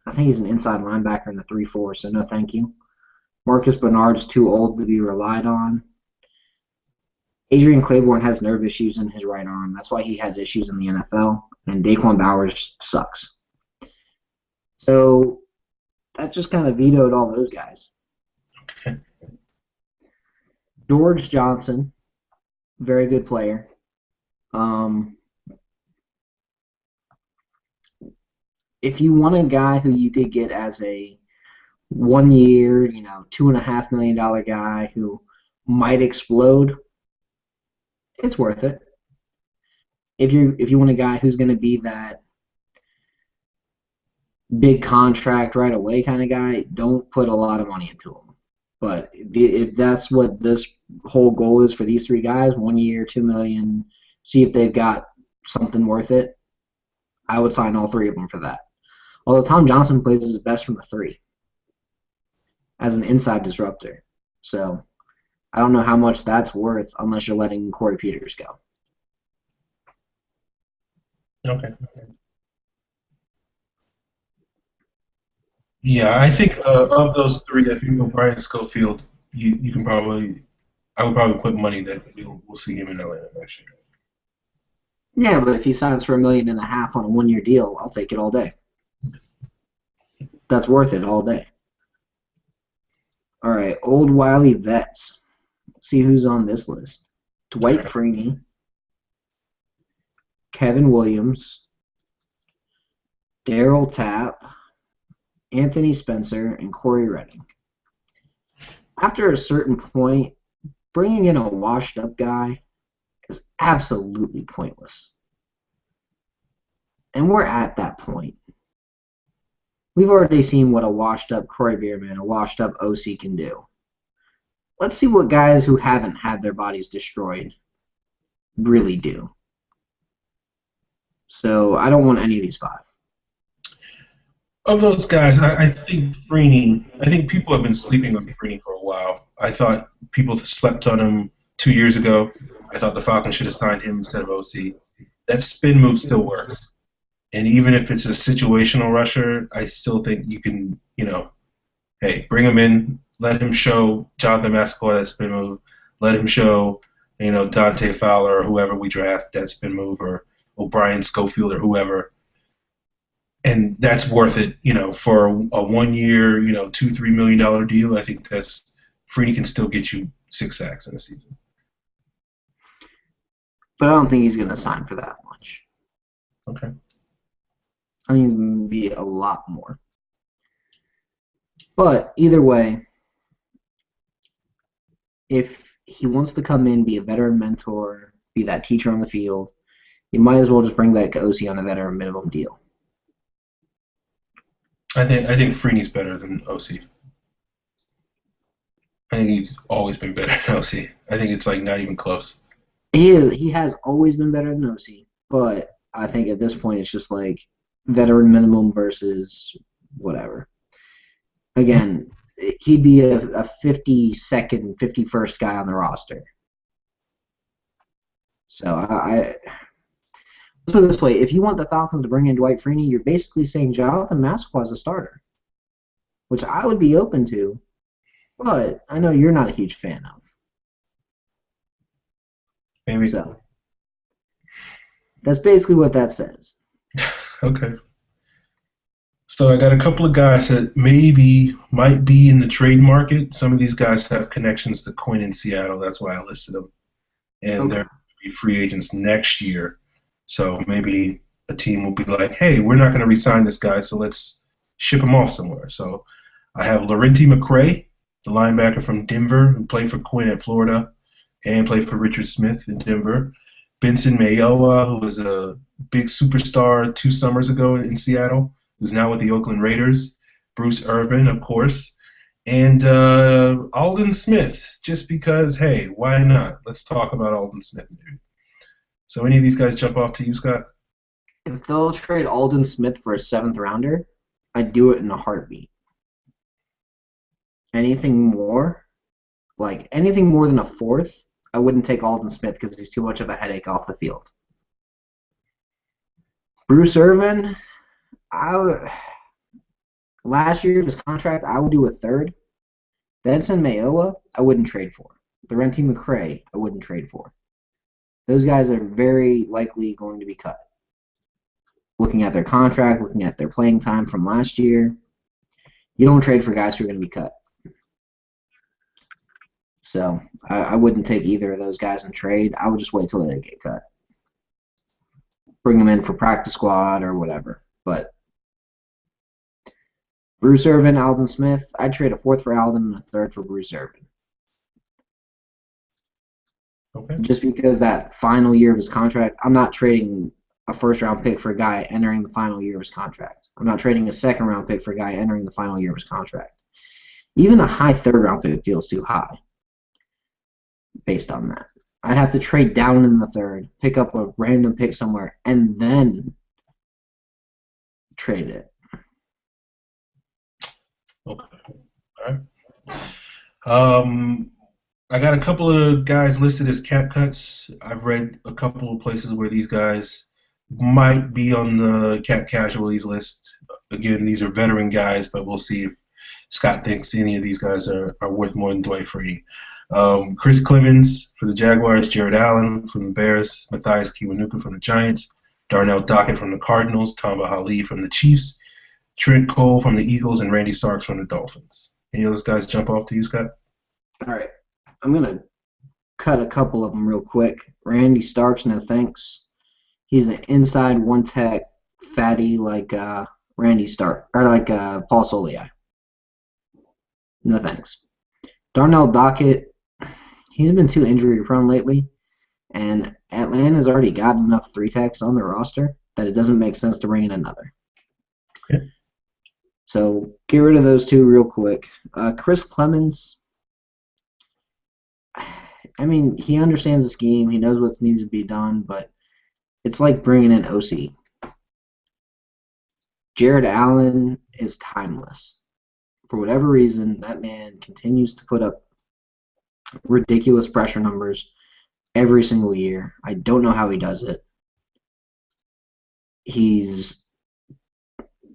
S2: I think he's an inside linebacker in the 3-4, so no thank you. Marcus Bernard's too old to be relied on. Adrian Claiborne has nerve issues in his right arm. That's why he has issues in the NFL. And Daquan Bowers sucks. So that just kind of vetoed all those guys.
S1: Okay.
S2: George Johnson, very good player. If you want a guy who you could get as a 1 year, $2.5 million guy who might explode, it's worth it. If you want a guy who's going to be that big contract right away kind of guy, don't put a lot of money into him. But if that's what this whole goal is for these 3 guys, 1 year, $2 million, see if they've got something worth it, I would sign all 3 of them for that. Although Tom Johnson plays his best from the 3 as an inside disruptor. So I don't know how much that's worth unless you're letting Corey Peters go.
S1: Okay. Yeah, I think of those three, I think O'Brien Schofield, you can probably, I would probably put money that we'll see him in Atlanta next year.
S2: Yeah, but if he signs for $1.5 million on a 1 year deal, I'll take it all day. That's worth it all day. All right, old wily vets. Let's see who's on this list.
S1: All
S2: Dwight
S1: right.
S2: Freeney, Kevin Williams, Daryl Tapp, Anthony Spencer, and Corey Redding. After a certain point, bringing in a washed up guy is absolutely pointless. And we're at that point. We've already seen what a washed up Corey Bierman, a washed up OC can do. Let's see what guys who haven't had their bodies destroyed really do. So I don't want any of these five.
S1: Of those guys, I think Freeney, I think people have been sleeping on Freeney for a while. I thought people slept on him 2 years ago. I thought the Falcons should have signed him instead of OC. That spin move still works. And even if it's a situational rusher, I still think you can, hey, bring him in, let him show Jonathan Mascoy that spin move, let him show, Dante Fowler or whoever we draft that spin move, or O'Brien Schofield or whoever. And that's worth it, for a 1 year, $2-3 million deal. I think that's Freeney can still get you 6 sacks in a season.
S2: But I don't think he's going to sign for that much.
S1: Okay.
S2: I think it's going to be a lot more. But either way, if he wants to come in, be a veteran mentor, be that teacher on the field, you might as well just bring back OC on a veteran minimum deal.
S1: I think Freeney's better than OC. I think he's always been better than OC. I think it's like not even close.
S2: He has always been better than OC, but I think at this point it's just like veteran minimum versus whatever. Again, he'd be a 52nd, 51st guy on the roster. So let's put it this way: if you want the Falcons to bring in Dwight Freeney, you're basically saying Jonathan Mascoy is a starter, which I would be open to, but I know you're not a huge fan of.
S1: Maybe.
S2: So that's basically what that says.
S1: Okay. So I got a couple of guys that might be in the trade market. Some of these guys have connections to Coin in Seattle. That's why I listed them. And they're going to be free agents next year. So maybe a team will be like, hey, we're not going to re-sign this guy, so let's ship him off somewhere. So I have Laurenti McCray, the linebacker from Denver, who played for Quinn at Florida and played for Richard Smith in Denver. Benson Mayowa, who was a big superstar 2 summers ago in Seattle, who's now with the Oakland Raiders. Bruce Irvin, of course. And Aldon Smith, just because, hey, why not? Let's talk about Aldon Smith, maybe. So any of these guys jump off to you, Scott?
S2: If they'll trade Aldon Smith for a 7th rounder, I'd do it in a heartbeat. Anything more than a 4th, I wouldn't take Aldon Smith because he's too much of a headache off the field. Bruce Irvin, last year of his contract, I would do a 3rd. Benson Mayowa, I wouldn't trade for. Laurenti McCray, I wouldn't trade for. Those guys are very likely going to be cut. Looking at their contract, looking at their playing time from last year, you don't trade for guys who are going to be cut. So I wouldn't take either of those guys in trade. I would just wait till they get cut. Bring them in for practice squad or whatever. But Bruce Irvin, Aldon Smith, I'd trade a 4th for Aldon and a 3rd for Bruce Irvin.
S1: Okay.
S2: Just because that final year of his contract, I'm not trading a 1st-round pick for a guy entering the final year of his contract. I'm not trading a 2nd-round pick for a guy entering the final year of his contract. Even a high 3rd-round pick feels too high based on that. I'd have to trade down in the 3rd, pick up a random pick somewhere, and then trade it.
S1: Okay. All right. I got a couple of guys listed as cap cuts. I've read a couple of places where these guys might be on the cap casualties list. Again, these are veteran guys, but we'll see if Scott thinks any of these guys are worth more than Dwight Freeney. Chris Clemens for the Jaguars, Jared Allen from the Bears, Matthias Kiwanuka from the Giants, Darnell Dockett from the Cardinals, Tamba Hali from the Chiefs, Trent Cole from the Eagles, and Randy Starks from the Dolphins. Any of those guys jump off to you, Scott?
S2: All right. I'm going to cut a couple of them real quick. Randy Starks, no thanks. He's an inside one tech fatty like Randy Stark or like Paul Soliai. No thanks. Darnell Dockett, he's been too injury prone lately, and Atlanta's already got enough three techs on their roster that it doesn't make sense to bring in another.
S1: Okay.
S2: So get rid of those two real quick. Chris Clemens, I mean, he understands the scheme. He knows what needs to be done, but it's like bringing in OC. Jared Allen is timeless. For whatever reason, that man continues to put up ridiculous pressure numbers every single year. I don't know how he does it. He's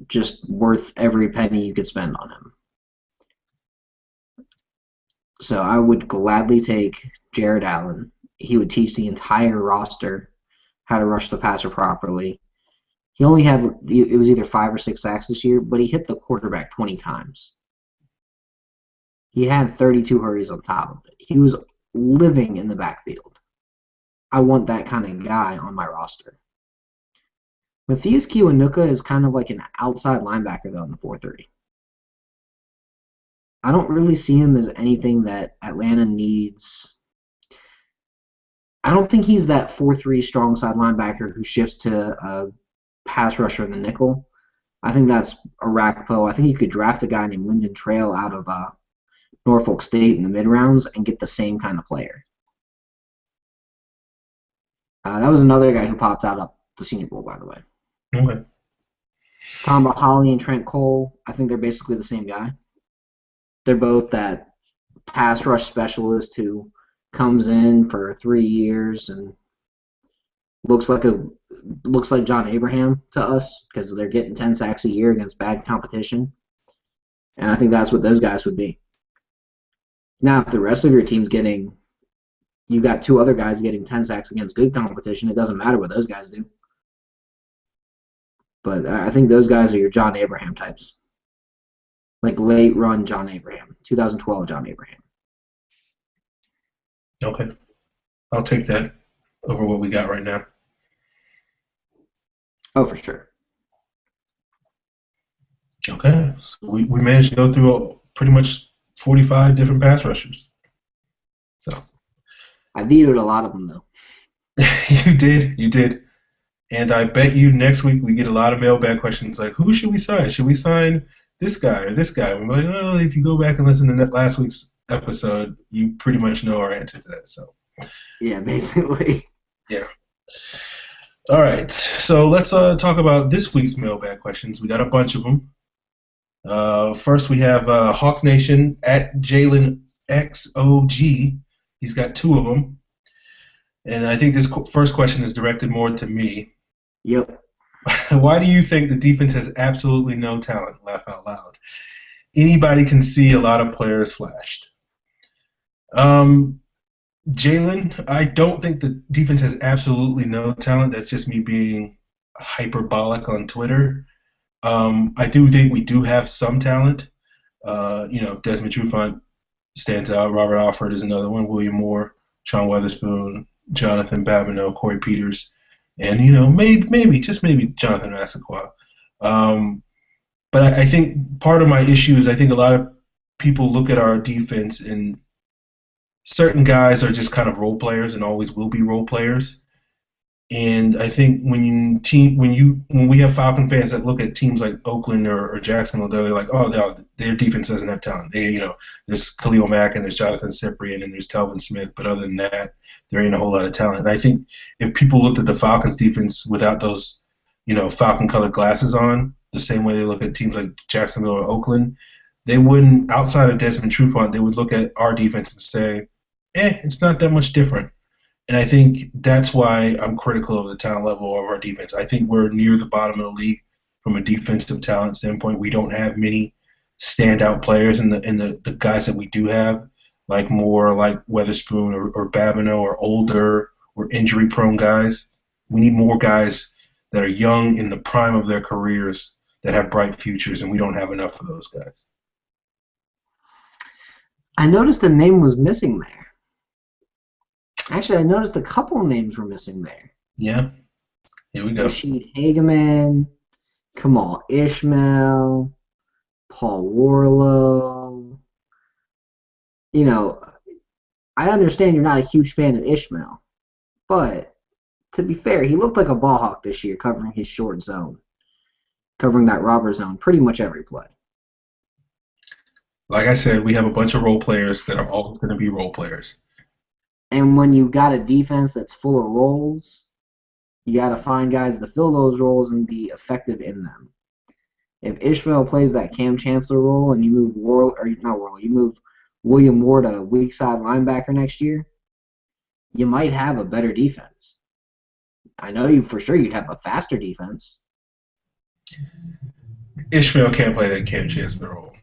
S2: just worth every penny you could spend on him. So I would gladly take Jared Allen. He would teach the entire roster how to rush the passer properly. He only had, it was either 5 or 6 sacks this year, but he hit the quarterback 20 times. He had 32 hurries on top of it. He was living in the backfield. I want that kind of guy on my roster. Matthias Kiwanuka is kind of like an outside linebacker, though, in the 4-3. I don't really see him as anything that Atlanta needs. I don't think he's that 4-3 strong side linebacker who shifts to a pass rusher in the nickel. I think that's a Rakpo. I think you could draft a guy named Lyndon Trail out of Norfolk State in the mid-rounds and get the same kind of player. That was another guy who popped out of the Senior Bowl, by the way.
S1: Okay.
S2: Tamba Hali and Trent Cole, I think they're basically the same guy. They're both that pass rush specialist who comes in for 3 years and looks like John Abraham to us because they're getting 10 sacks a year against bad competition. And I think that's what those guys would be. Now, if the rest of your team's getting, you got 2 other guys getting 10 sacks against good competition, it doesn't matter what those guys do. But I think those guys are your John Abraham types. Like late run John Abraham, 2012 John Abraham.
S1: Okay. I'll take that over what we got right now.
S2: Oh, for sure.
S1: Okay. So we managed to go through pretty much 45 different pass rushers. So
S2: I vetoed a lot of them, though.
S1: You did. And I bet you next week we get a lot of mailbag questions like, who should we sign? Should we sign this guy or this guy? I'm like, oh, if you go back and listen to last week's episode, you pretty much know our answer to that. So
S2: yeah, basically.
S1: Yeah. All right. So let's talk about this week's mailbag questions. We got a bunch of them. First, we have Hawks Nation at Jalen XOG. He's got 2 of them. And I think this first question is directed more to me.
S2: Yep.
S1: Why do you think the defense has absolutely no talent? Laugh out loud. Anybody can see a lot of players flashed. Jalen, I don't think the defense has absolutely no talent. That's just me being hyperbolic on Twitter. I do think we do have some talent. Desmond Trufant stands out. Robert Alford is another one. William Moore, Sean Weatherspoon, Jonathan Babineau, Corey Peters, and maybe Jonathan Massaquoi. But I think part of my issue is I think a lot of people look at our defense and certain guys are just kind of role players and always will be role players. And I think when we have Falcon fans that look at teams like Oakland or Jacksonville, they're like, oh, no, their defense doesn't have talent. There's Khalil Mack and there's Jonathan Cyprien and there's Telvin Smith, but other than that, there ain't a whole lot of talent. And I think if people looked at the Falcons defense without those, Falcon-colored glasses on, the same way they look at teams like Jacksonville or Oakland, they wouldn't, outside of Desmond Trufant, they would look at our defense and say, it's not that much different. And I think that's why I'm critical of the talent level of our defense. I think we're near the bottom of the league from a defensive talent standpoint. We don't have many standout players, and the guys that we do have, like more like Weatherspoon or Babineau or older or injury prone guys. We need more guys that are young in the prime of their careers that have bright futures, and we don't have enough of those guys.
S2: I noticed a name was missing there. Actually, I noticed a couple of names were missing there.
S1: Yeah, here we go.
S2: Rashid Hageman, Kamal Ishmael, Paul Worrilow. You know, I understand you're not a huge fan of Ishmael, but to be fair, he looked like a ball hawk this year covering his short zone, covering that robber zone pretty much every play.
S1: Like I said, we have a bunch of role players that are always going to be role players.
S2: And when you've got a defense that's full of roles, you got to find guys to fill those roles and be effective in them. If Ishmael plays that Cam Chancellor role and you move you move William Ward a weak side linebacker next year, you might have a better defense. I know you for sure you'd have a faster defense.
S1: Ishmael can't play that Cam Chancellor role.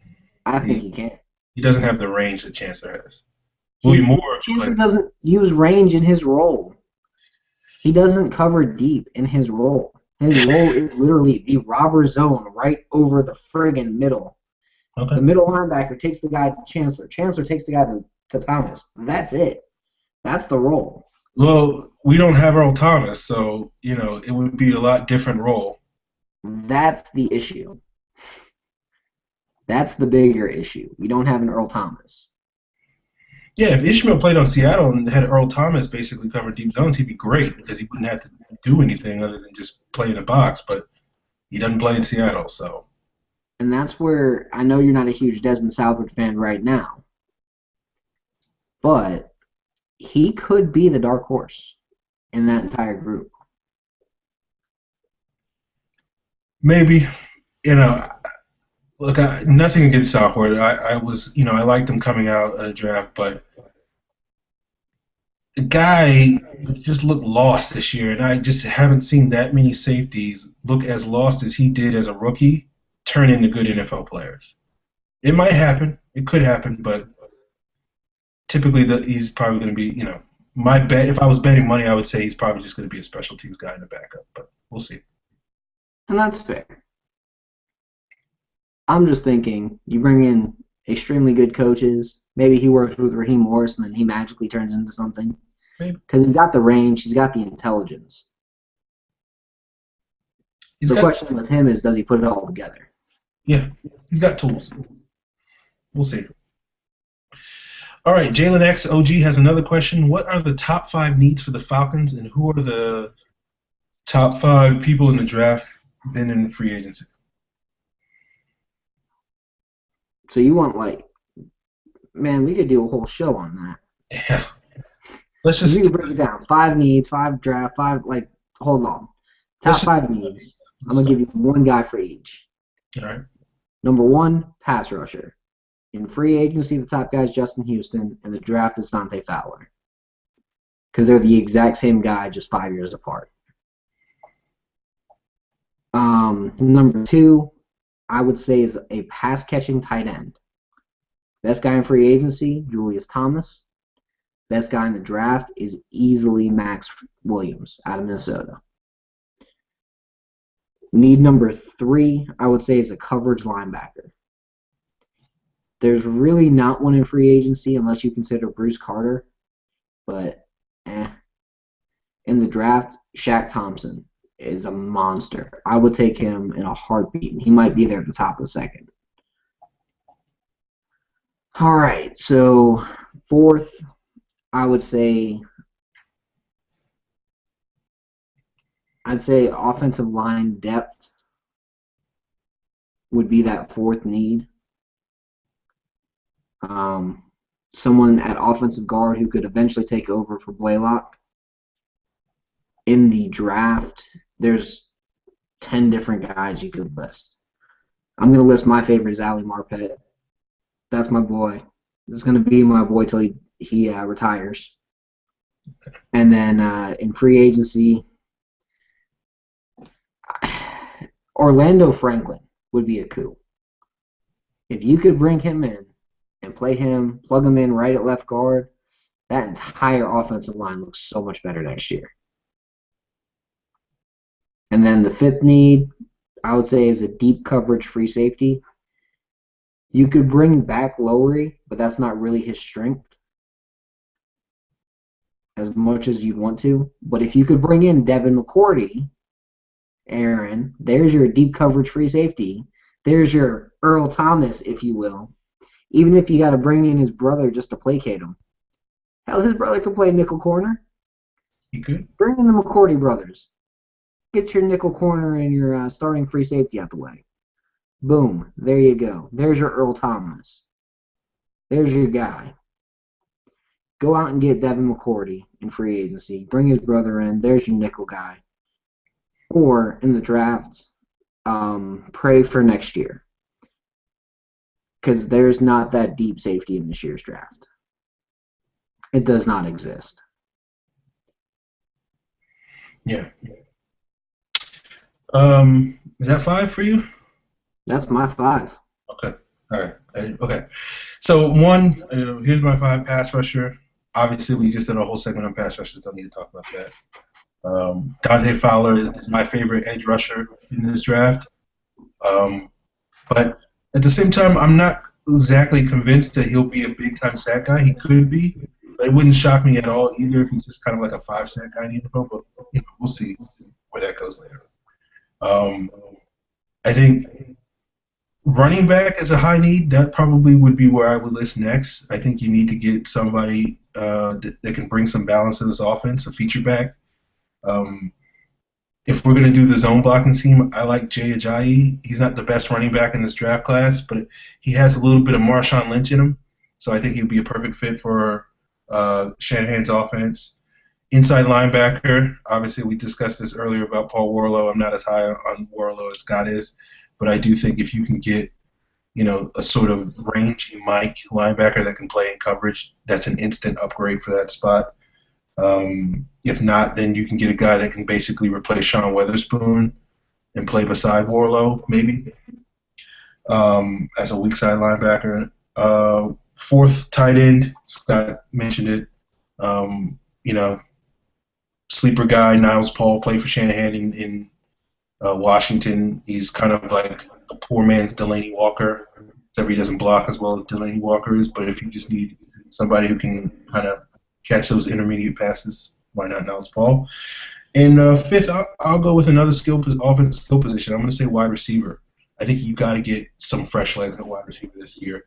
S2: I think he can.
S1: He doesn't have the range that Chancellor has. William Moore.
S2: Chancellor doesn't use range in his role. He doesn't cover deep in his role. His role is literally the robber zone right over the friggin' middle.
S1: Okay.
S2: The middle linebacker takes the guy to Chancellor. Chancellor takes the guy to Thomas. That's it. That's the role.
S1: Well, we don't have Earl Thomas, so, it would be a lot different role.
S2: That's the issue. That's the bigger issue. We don't have an Earl Thomas.
S1: Yeah, if Ishmael played on Seattle and had Earl Thomas basically cover deep zones, he'd be great because he wouldn't have to do anything other than just play in the box. But he doesn't play in Seattle, so.
S2: And that's where I know you're not a huge Desmond Southwood fan right now, but he could be the dark horse in that entire group.
S1: Maybe, look, nothing against Southwood. I liked him coming out of the draft, but the guy just looked lost this year, and I just haven't seen that many safeties look as lost as he did as a rookie turn into good NFL players. It might happen. It could happen, but typically he's probably going to be, my bet, if I was betting money, I would say he's probably just going to be a special teams guy in the backup, but we'll see.
S2: And that's fair. I'm just thinking, you bring in extremely good coaches. Maybe he works with Raheem Morris, and then he magically turns into something. Because he's got the range, he's got the intelligence. The question with him is, does he put it all together?
S1: Yeah, he's got tools. We'll see. All right, Jalen X OG has another question. What are the top 5 needs for the Falcons, and who are the top 5 people in the draft then in free agency?
S2: So you want, man, we could do a whole show on that.
S1: Yeah. Let's just.
S2: We can break it down. 5 needs, 5 draft, 5, hold on. Top 5 needs. I'm going to give you one guy for each.
S1: All right.
S2: Number 1, pass rusher. In free agency, the top guy is Justin Houston, and the draft is Dante Fowler. Because they're the exact same guy, just 5 years apart. Number 2, I would say, is a pass-catching tight end. Best guy in free agency, Julius Thomas. Best guy in the draft is easily Max Williams out of Minnesota. Need number 3, I would say, is a coverage linebacker. There's really not one in free agency unless you consider Bruce Carter, but in the draft, Shaq Thompson is a monster. I would take him in a heartbeat. He might be there at the top of the second. All right, so 4th, I would say offensive line depth would be that 4th need. Someone at offensive guard who could eventually take over for Blaylock. In the draft, there's 10 different guys you could list. I'm going to list my favorite is Ali Marpet. That's my boy. It's going to be my boy till he retires. And then in free agency, Orlando Franklin would be a coup. If you could bring him in and plug him in right at left guard, that entire offensive line looks so much better next year. And then the fifth need, I would say, is a deep coverage free safety. You could bring back Lowry, but that's not really his strength as much as you'd want to. But if you could bring in Devin McCourty, Aaron, there's your deep coverage free safety. There's your Earl Thomas, if you will. Even if you got to bring in his brother just to placate him. Hell, his brother could play nickel corner.
S1: He could.
S2: Bring in the McCourty brothers. Get your nickel corner and your starting free safety out the way. Boom. There you go. There's your Earl Thomas. There's your guy. Go out and get Devin McCourty in free agency. Bring his brother in. There's your nickel guy. Or in the draft, pray for next year. Because there's not that deep safety in this year's draft. It does not exist.
S1: Yeah. Is that 5 for you?
S2: That's my 5.
S1: Okay. All right. Okay. So one, here's my 5 pass rusher. Obviously, we just did a whole segment on pass rushers. Don't need to talk about that. Dante Fowler is my favorite edge rusher in this draft. But at the same time, I'm not exactly convinced that he'll be a big-time sack guy. He could be, but it wouldn't shock me at all either if he's just kind of like a 5-sack guy in the NFL. But we'll see where that goes later. I think running back is a high need. That probably would be where I would list next. I think you need to get somebody that can bring some balance to this offense, a feature back. If we're going to do the zone blocking scheme, I like Jay Ajayi. He's not the best running back in this draft class, but he has a little bit of Marshawn Lynch in him, so I think he'd be a perfect fit for Shanahan's offense. Inside linebacker, obviously we discussed this earlier about Paul Worrilow. I'm not as high on Worrilow as Scott is, but I do think if you can get a sort of rangy Mike linebacker that can play in coverage, that's an instant upgrade for that spot. If not, then you can get a guy that can basically replace Sean Weatherspoon and play beside Worrilow, maybe, as a weak side linebacker. Fourth tight end, Scott mentioned it. Sleeper guy, Niles Paul, played for Shanahan in Washington. He's kind of like a poor man's Delaney Walker, except he doesn't block as well as Delaney Walker is. But if you just need somebody who can kind of catch those intermediate passes, why not Niles Paul? And fifth, I'll go with another offensive skill position. I'm going to say wide receiver. I think you've got to get some fresh legs at wide receiver this year.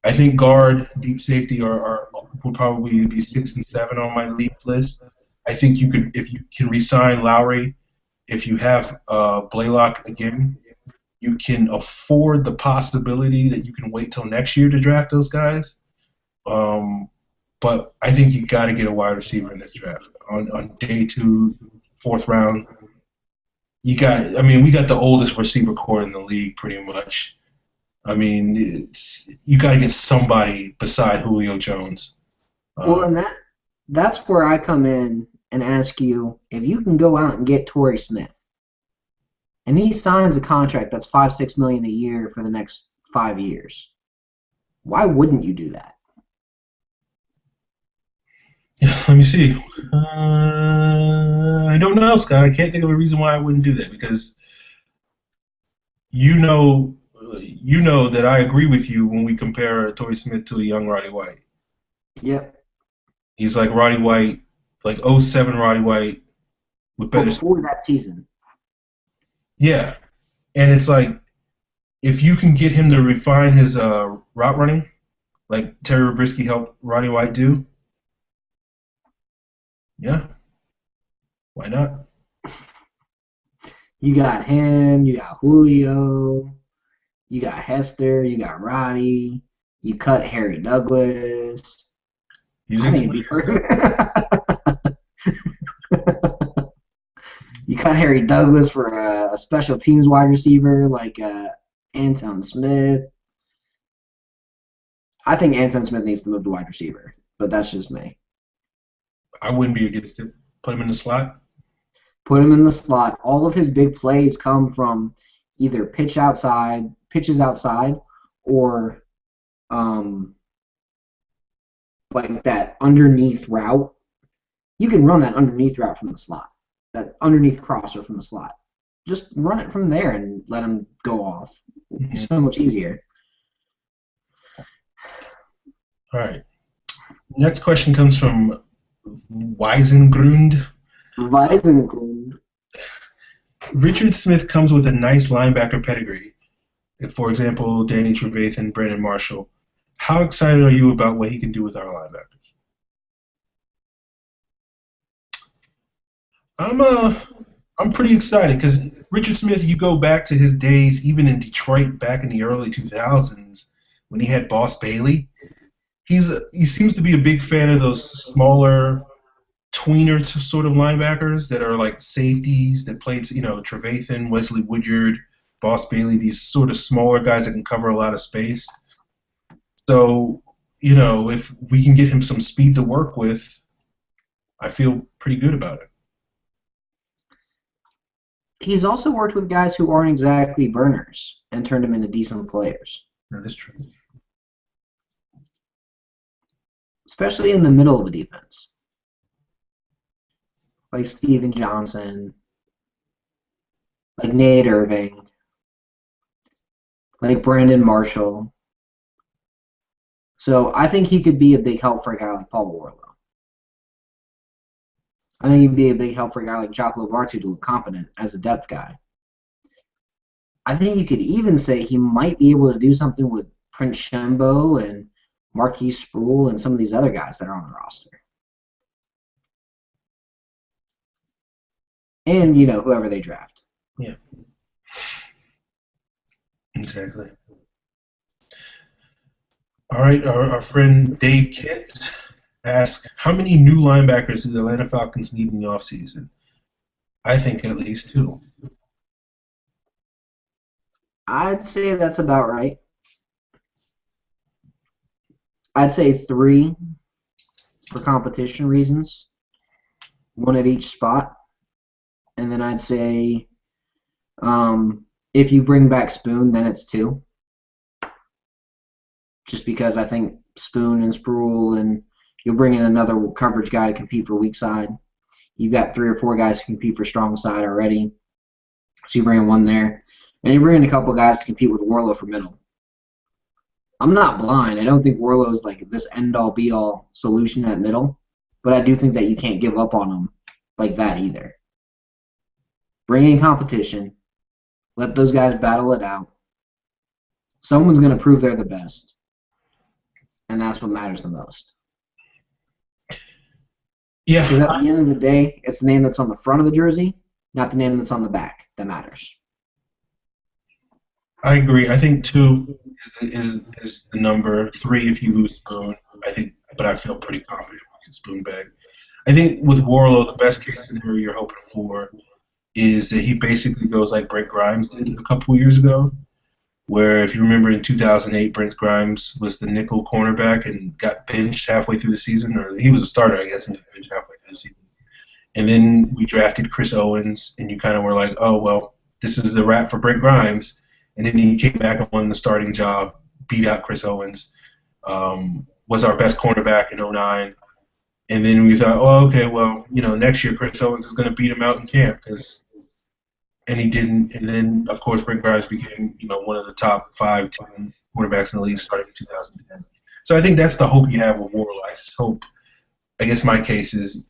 S1: I think guard, deep safety would probably be 6 and 7 on my league list. I think you could, if you can re-sign Lowry, if you have Blaylock again, you can afford the possibility that you can wait till next year to draft those guys. But I think you got to get a wide receiver in this draft on day 2, 4th round. We got the oldest receiver core in the league pretty much. You got to get somebody beside Julio Jones.
S2: And that's where I come in and ask you if you can go out and get Torrey Smith, and he signs a contract that's $5-6 million a year for the next 5 years. Why wouldn't you do that?
S1: Yeah, let me see. I don't know, Scott. I can't think of a reason why I wouldn't do that because you know that I agree with you when we compare Torrey Smith to a young Roddy White.
S2: Yep.
S1: He's like Roddy White, like 07 Roddy White with better.
S2: Before that season.
S1: Yeah, and it's like if you can get him to refine his route running, like Terry Robrisky helped Roddy White do. Yeah, why not?
S2: You got him, you got Julio, you got Hester, you got Roddy, you cut Harry Douglas. You cut Harry Douglas for a special teams wide receiver like Anton Smith. I think Anton Smith needs to move to wide receiver, but that's just me.
S1: I wouldn't be against it. Put him in the slot.
S2: Put him in the slot. All of his big plays come from either pitches outside, or um, like that underneath route. You can run that underneath route from the slot, that underneath crosser from the slot. Just run it from there and let him go off. It's so much easier.
S1: All right. Next question comes from Weisengrund. Richard Smith comes with a nice linebacker pedigree. For example, Danny Trevathan, Brandon Marshall. How excited are you about what he can do with our linebackers? I'm pretty excited because Richard Smith, you go back to his days, even in Detroit back in the early 2000s when he had Boss Bailey. He seems to be a big fan of those smaller tweener sort of linebackers that are like safeties that played, Trevathan, Wesley Woodyard, Boss Bailey, these sort of smaller guys that can cover a lot of space. So, if we can get him some speed to work with, I feel pretty good about it.
S2: He's also worked with guys who aren't exactly burners and turned them into decent players.
S1: That is true.
S2: Especially in the middle of a defense. Like Steven Johnson, like Nate Irving, like Brandon Marshall. So I think he could be a big help for a guy like Paul Worrilow. I think he'd be a big help for a guy like Jock Lobartu to look competent as a depth guy. I think you could even say he might be able to do something with Prince Shembo and Marquise Sproul and some of these other guys that are on the roster. And, whoever they draft.
S1: Yeah. Exactly. All right, our friend Dave Kent asks, how many new linebackers do the Atlanta Falcons need in the offseason? I think at least 2.
S2: I'd say that's about right. I'd say 3 for competition reasons, 1 at each spot. And then I'd say if you bring back Spoon, then it's 2. Just because I think Spoon and Sproul, and you'll bring in another coverage guy to compete for weak side. You've got 3 or 4 guys to compete for strong side already. So you bring in 1 there. And you bring in a couple guys to compete with Worrilow for middle. I'm not blind. I don't think Worrilow is like this end-all, be-all solution at middle. But I do think that you can't give up on him like that either. Bring in competition. Let those guys battle it out. Someone's going to prove they're the best. And that's what matters the most.
S1: Yeah.
S2: Because at the end of the day, it's the name that's on the front of the jersey, not the name that's on the back, that matters.
S1: I agree. I think 2 is the number. 3 if you lose Spoon. But I feel pretty confident we get Spoon back. I think with Worrilow, the best case scenario you're hoping for is that he basically goes like Brent Grimes did a couple years ago, where if you remember in 2008, Brent Grimes was the nickel cornerback and got benched halfway through the season, or he was a starter, I guess, and got benched halfway through the season. And then we drafted Chris Owens, and you kind of were like, oh, well, this is the wrap for Brent Grimes. And then he came back and won the starting job, beat out Chris Owens, was our best cornerback in 2009. And then we thought, oh, okay, well, next year Chris Owens is going to beat him out in camp, and he didn't. And then, of course, Brent Grimes became, one of the top 5, 10 quarterbacks in the league starting in 2010. So I think that's the hope you have with Worrilow. I just hope, I guess my case is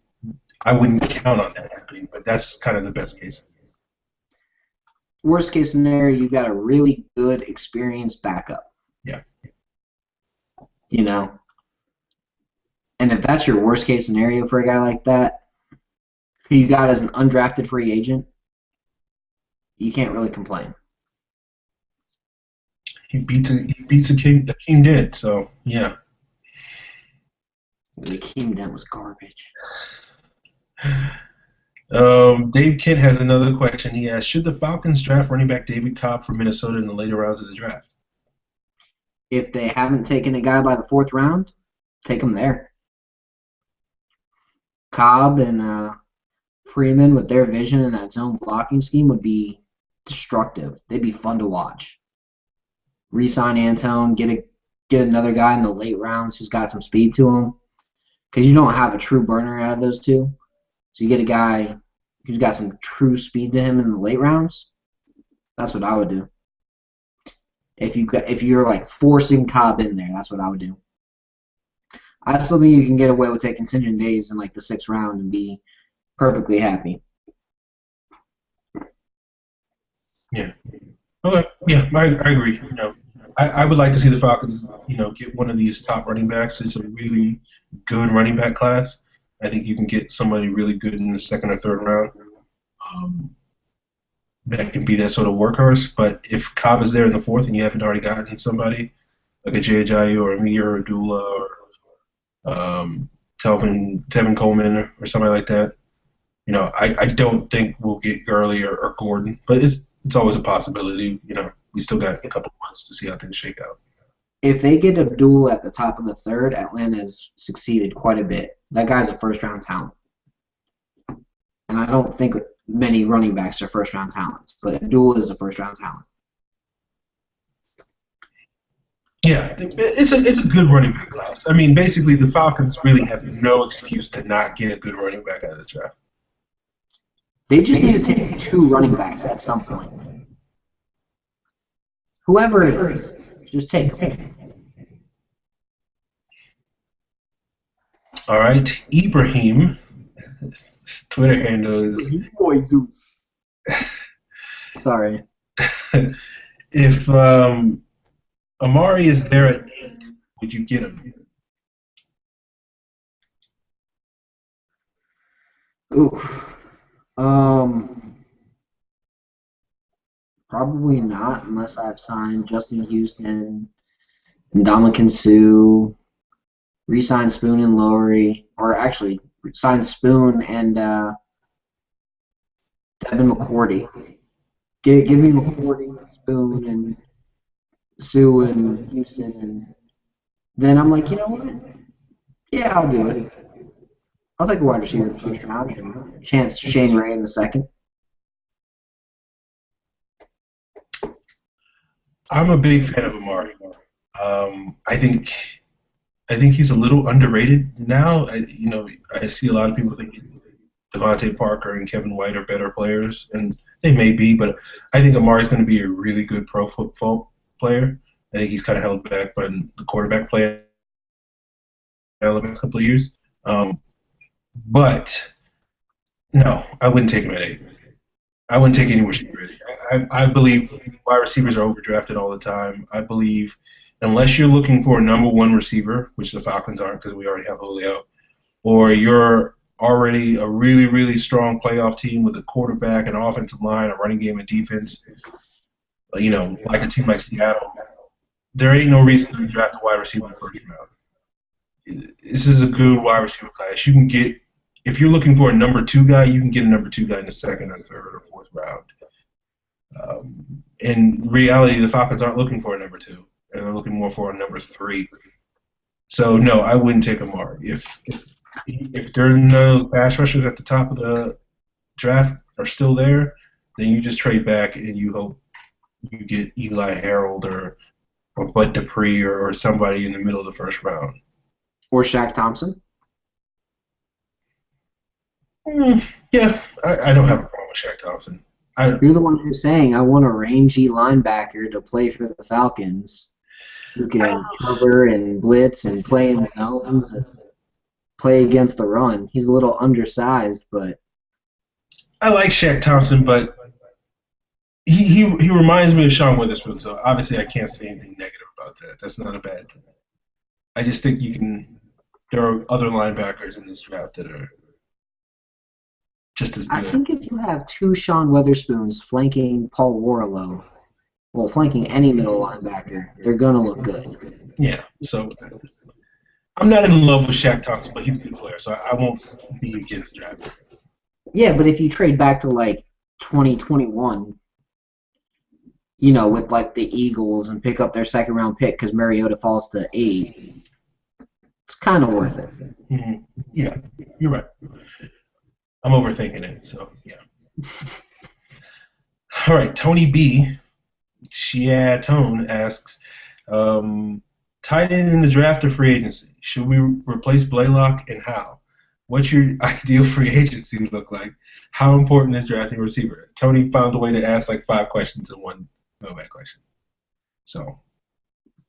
S1: I wouldn't count on that happening, but that's kind of the best case.
S2: Worst case scenario, you've got a really good, experienced backup.
S1: Yeah.
S2: And if that's your worst case scenario for a guy like that, who you got as an undrafted free agent, you can't really complain.
S1: He beats a King Dent, so yeah.
S2: The King Dent was garbage.
S1: Dave Kent has another question. He asks, should the Falcons draft running back David Cobb from Minnesota in the later rounds of the draft?
S2: If they haven't taken a guy by the 4th round, take him there. Cobb and Freeman with their vision and that zone blocking scheme would be destructive. They'd be fun to watch. Re-sign Antone, get another guy in the late rounds who's got some speed to him, because you don't have a true burner out of those two. So you get a guy who's got some true speed to him in the late rounds. That's what I would do. If you're like forcing Cobb in there, that's what I would do. I still think you can get away with taking St. Days in like the 6th round and be perfectly happy.
S1: Yeah. Okay. Yeah, I agree. I would like to see the Falcons, get one of these top running backs. It's a really good running back class. I think you can get somebody really good in the 2nd or 3rd round that can be that sort of workhorse. But if Cobb is there in the 4th and you haven't already gotten somebody like a Jay Ajayi or a Amir or Abdullah or Tevin Coleman or somebody like that, I don't think we'll get Gurley or Gordon, but it's always a possibility. We still got a couple months to see how things shake out.
S2: If they get Abdul at the top of the 3rd, Atlanta has succeeded quite a bit. That guy's a first-round talent. And I don't think many running backs are first-round talents, but Abdul is a first-round talent.
S1: Yeah, it's a good running back class. I mean, basically, the Falcons really have no excuse to not get a good running back out of this draft.
S2: They just need to take 2 running backs at some point. Whoever it is, just take them.
S1: All right, Ibrahim. His Twitter handle is.
S2: Boy Zeus. Sorry.
S1: If Amari is there at 8, would you get him?
S2: Ooh. Probably not unless I've signed Justin Houston, Ndamukong Suh, re-signed Spoon and Lowry, or actually signed Spoon and Devin McCourty. Give me McCourty, Spoon, and Suh and Houston, and then I'm like, you know what? Yeah, I'll do it. I'll take a wide receiver in the 1st round and chance Shane Ray in the 2nd.
S1: I'm a big fan of Amari. I think he's a little underrated now. I see a lot of people thinking Devontae Parker and Kevin White are better players, and they may be, but I think Amari's going to be a really good pro football player. I think he's kind of held back by the quarterback play in the last couple of years. But no, I wouldn't take him at 8. I wouldn't take any receiver. I believe wide receivers are overdrafted all the time. I believe unless you're looking for a number 1 receiver, which the Falcons aren't because we already have Julio, or you're already a really, really strong playoff team with a quarterback, an offensive line, a running game, and defense, like a team like Seattle, there ain't no reason to draft a wide receiver in the 1st round. This is a good wide receiver class. You can get, if you're looking for a number 2 guy, you can get a number 2 guy in the 2nd or 3rd or 4th round. In reality, the Falcons aren't looking for a number 2. They're looking more for a number 3. So, no, I wouldn't take Amari. If there are no pass rushers at the top of the draft are still there, then you just trade back and you hope you get Eli Harold or Bud Dupree or somebody in the middle of the 1st round.
S2: Or Shaq Thompson?
S1: Yeah, I don't have a problem with Shaq Thompson.
S2: You're the one who's saying I want a rangy linebacker to play for the Falcons who can cover and blitz and play in zones and play against the run. He's a little undersized, but
S1: I like Shaq Thompson, but he reminds me of Sean Witherspoon, so obviously I can't say anything negative about that. That's not a bad thing. I just think there are other linebackers in this draft that are just as good.
S2: I think if you have 2 Sean Witherspoons flanking Paul Worrilow, well, flanking any middle linebacker, they're going to look good.
S1: Yeah, so I'm not in love with Shaq Thompson, but he's a good player, so I won't be against drafting.
S2: Yeah, but if you trade back to, 2021, with, the Eagles and pick up their 2nd-round pick because Mariota falls to 8, It's kind of worth it.
S1: Mm-hmm. Yeah, you're right. I'm overthinking it, so yeah. All right, Tony B. Tone asks, tight end in the draft or free agency? Should we replace Blaylock and how? What's your ideal free agency look like? How important is drafting a receiver? Tony found a way to ask like 5 questions in one mailbag question. So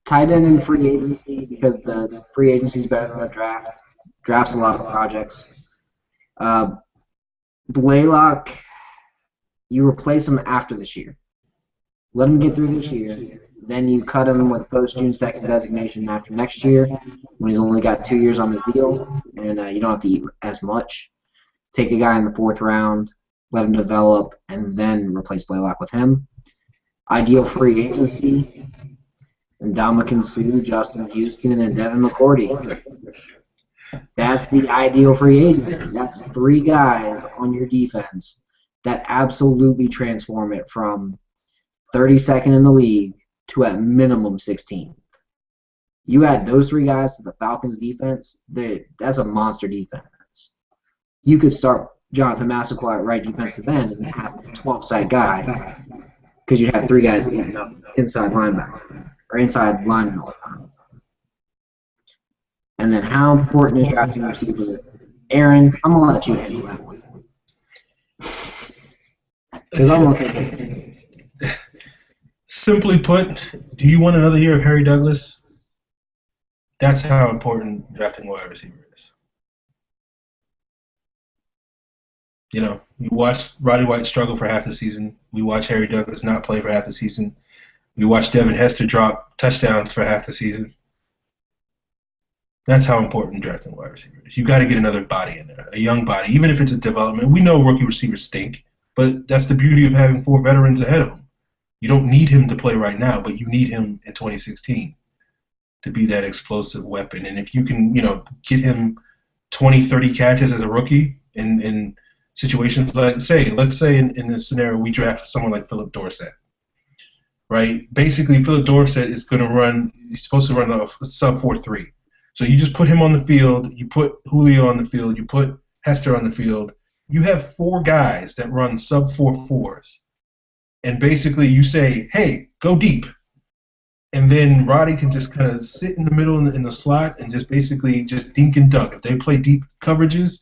S2: Tight end in free agency because the free agency is better than the draft. Drafts a lot of projects. Blaylock, you replace him after this year. Let him get through this year. Then you cut him with post-June 2nd designation after next year when he's only got 2 years on his deal, and you don't have to eat as much. Take a guy in the 4th round, let him develop, and then replace Blaylock with him. Ideal free agency, Ndamukong Suh, Justin Houston, and Devin McCourty. That's the ideal free agency. That's 3 guys on your defense that absolutely transform it from 32nd in the league to at minimum 16th. You add those 3 guys to the Falcons defense, that's a monster defense. You could start Jonathan Massaquoi at right defensive end and have a 12-side guy because you have 3 guys eating up inside linebacker or inside lineman all the time. And then how important is drafting a receiver? Aaron, I'm going to let you handle that one. Because I'm going to say this.
S1: Simply put, do you want another year of Harry Douglas? That's how important drafting a wide receiver is. You know, we watched Roddy White struggle for half the season. We watched Harry Douglas not play for half the season. We watched Devin Hester drop touchdowns for half the season. That's how important drafting a wide receiver is. You got to get another body in there, a young body, even if it's a development. We know rookie receivers stink, but that's the beauty of having 4 veterans ahead of him. You don't need him to play right now, but you need him in 2016 to be that explosive weapon. And if you can, get him 20, 30 catches as a rookie in situations like, let's say in this scenario we draft someone like Philip Dorsett, right? Basically, Philip Dorsett is going to he's supposed to run a sub 4.3. So you just put him on the field, you put Julio on the field, you put Hester on the field. You have 4 guys that run sub 4.4s. And basically you say, hey, go deep. And then Roddy can just kind of sit in the middle in the slot and just basically just dink and dunk. If they play deep coverages,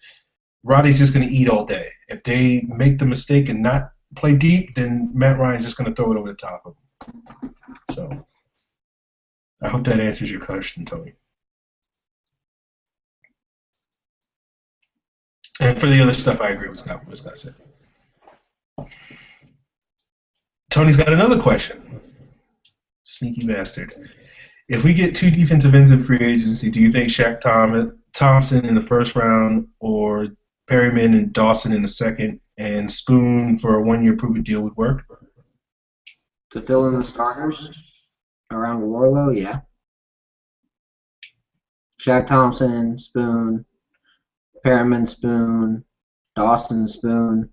S1: Roddy's just going to eat all day. If they make the mistake and not play deep, then Matt Ryan's just going to throw it over the top of them. So I hope that answers your question, Tony. And for the other stuff, I agree with what Scott said. Tony's got another question. Sneaky bastard. If we get 2 defensive ends in free agency, do you think Shaq Thompson in the 1st round or Perryman and Dawson in the 2nd and Spoon for a 1-year prove-it deal would work?
S2: To fill in the starters around Worrilow, yeah. Shaq Thompson, Spoon, Perriman, Spoon, Dawson, Spoon,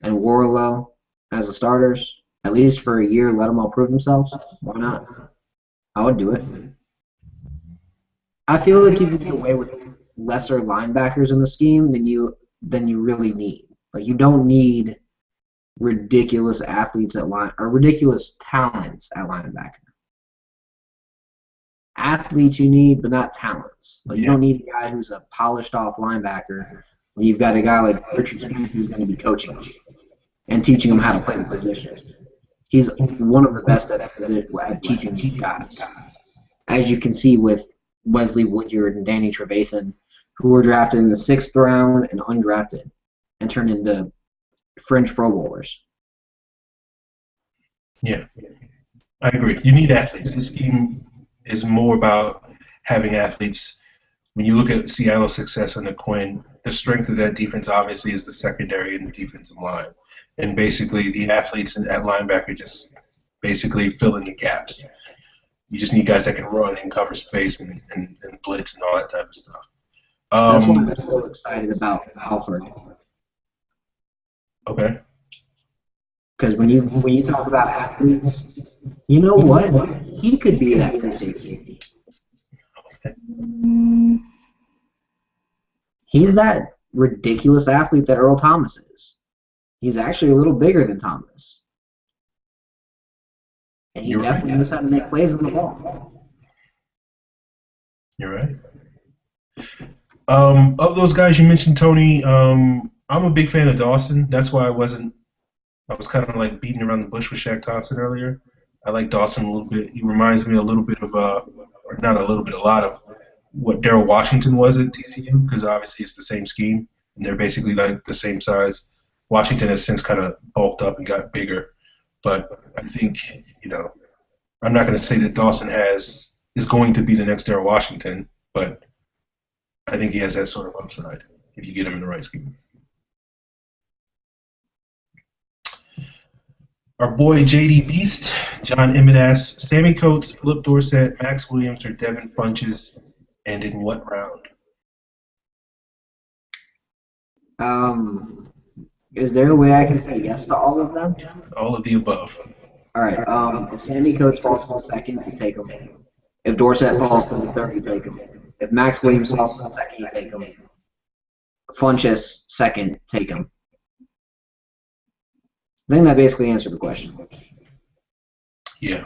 S2: and Worrilow as the starters, at least for a year, let them all prove themselves. Why not? I would do it. I feel like you can get away with lesser linebackers in the scheme than you really need. Like, you don't need ridiculous athletes at line or ridiculous talents at linebacker. Athletes you need, but not talents. Like, you don't need a guy who's a polished off linebacker when you've got a guy like Richard Smith who's going to be coaching him and teaching him how to play the position. He's one of the best at teaching these guys. As you can see with Wesley Woodyard and Danny Trevathan, who were drafted in the 6th round and undrafted and turned into French Pro Bowlers.
S1: Yeah, I agree. You need athletes. This scheme is more about having athletes. When you look at Seattle's success under Quinn, the strength of that defense obviously is the secondary and the defensive line. And basically the athletes at linebacker just basically fill in the gaps. You just need guys that can run and cover space and blitz and all that type of stuff.
S2: That's why I'm so excited about Alford.
S1: Okay.
S2: Because when you talk about athletes, you know what? He could be that free safety. He's that ridiculous athlete that Earl Thomas is. He's actually a little bigger than Thomas. And he definitely knows how to make plays on the ball.
S1: You're right. Of those guys you mentioned, Tony, I'm a big fan of Dawson. That's why I was kind of like beating around the bush with Shaq Thompson earlier. I like Dawson a little bit. He reminds me a little bit of, or not a little bit, a lot of what Darryl Washington was at TCU, because obviously it's the same scheme, and they're basically like the same size. Washington has since kind of bulked up and got bigger. But I think, I'm not going to say that Dawson is going to be the next Darryl Washington, but I think he has that sort of upside if you get him in the right scheme. Our boy JD Beast, John Emmett asks, Sammy Coates, Philip Dorsett, Max Williams, or Devin Funches, and in what round?
S2: Is there a way I can say yes to all of them?
S1: All of the above.
S2: All right. If Sammy Coates falls to the second, you take him. If Dorsett falls to the third, you take him. If Max Williams falls to the second, you take him. Funches, second, take him. I think that basically answered the question.
S1: Yeah.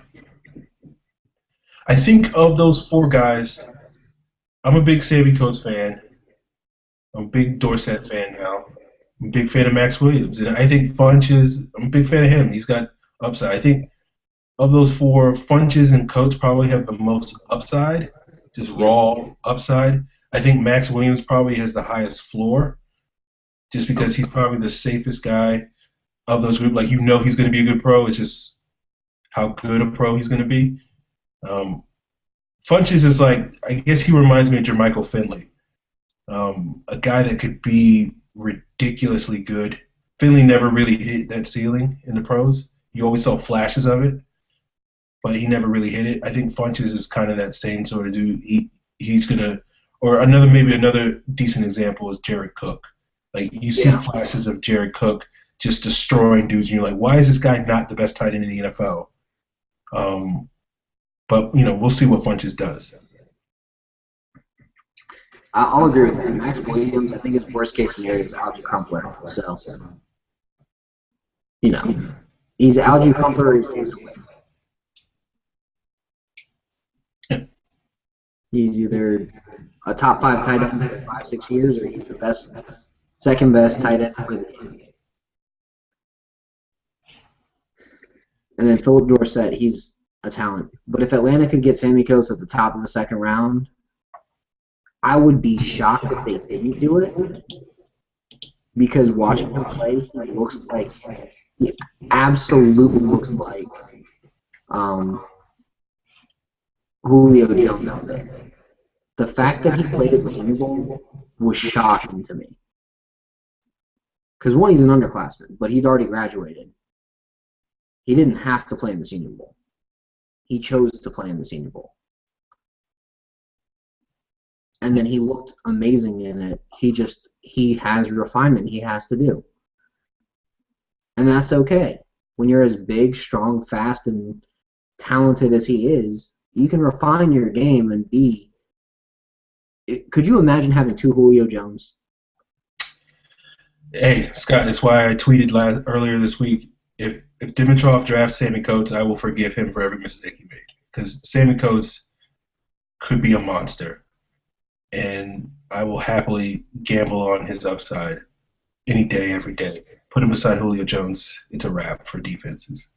S1: I think of those four guys, I'm a big Sammy Coates fan. I'm a big Dorsett fan now. I'm a big fan of Max Williams. And I think Funches, I'm a big fan of him. He's got upside. I think of those four, Funches and Coates probably have the most upside, just raw upside. I think Max Williams probably has the highest floor, just because he's probably the safest guy of those group. Like, he's going to be a good pro. It's just how good a pro he's going to be. Funches is like, I guess he reminds me of Jermichael Finley, a guy that could be ridiculously good. Finley never really hit that ceiling in the pros. You always saw flashes of it, but he never really hit it. I think Funches is kind of that same sort of dude. He's going to, or another decent example is Jared Cook. Like, you see flashes of Jared Cook just destroying dudes, and you're like, why is this guy not the best tight end in the NFL? But, we'll see what Funches does.
S2: I'll agree with that. Max Williams, I think his worst-case scenario is Algie Crumpler. So, he's Algie Crumpler. He's either a top 5 tight end for 5-6 years, or he's the second best tight end for the game. And then Philip Dorsett, he's a talent. But if Atlanta could get Sammy Coates at the top of the second round, I would be shocked if they didn't do it. Because watching him play, he absolutely looks like Julio Jones out there. The fact that he played at the Senior Bowl was shocking to me. Because one, he's an underclassman, but he'd already graduated. He didn't have to play in the Senior Bowl. He chose to play in the Senior Bowl. And then he looked amazing in it. He has refinement he has to do. And that's okay. When you're as big, strong, fast, and talented as he is, you can refine your game and be. Could you imagine having 2 Julio Jones?
S1: Hey, Scott, that's why I tweeted earlier this week, if Dimitrov drafts Sammy Coates, I will forgive him for every mistake he made. Because Sammy Coates could be a monster. And I will happily gamble on his upside any day, every day. Put him beside Julio Jones, it's a wrap for defenses.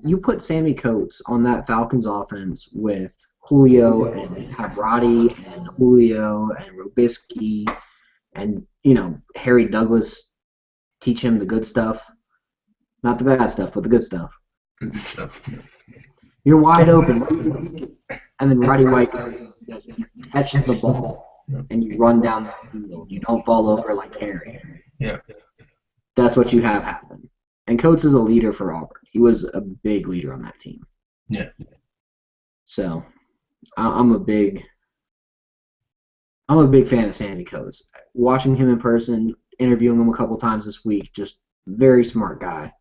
S2: You put Sammy Coates on that Falcons offense with Julio and have Roddy and Julio and Robisky and, Harry Douglas teach him the good stuff. Not the bad stuff, but the good stuff.
S1: Good stuff.
S2: You're wide open. And then Roddy White goes, you catch the ball and you run down the field. You don't fall over like Harry.
S1: Yeah.
S2: That's what you have happen. And Coates is a leader for Auburn. He was a big leader on that team.
S1: Yeah.
S2: So, I'm a big fan of Sammy Coates. Watching him in person, interviewing him a couple times this week, just very smart guy.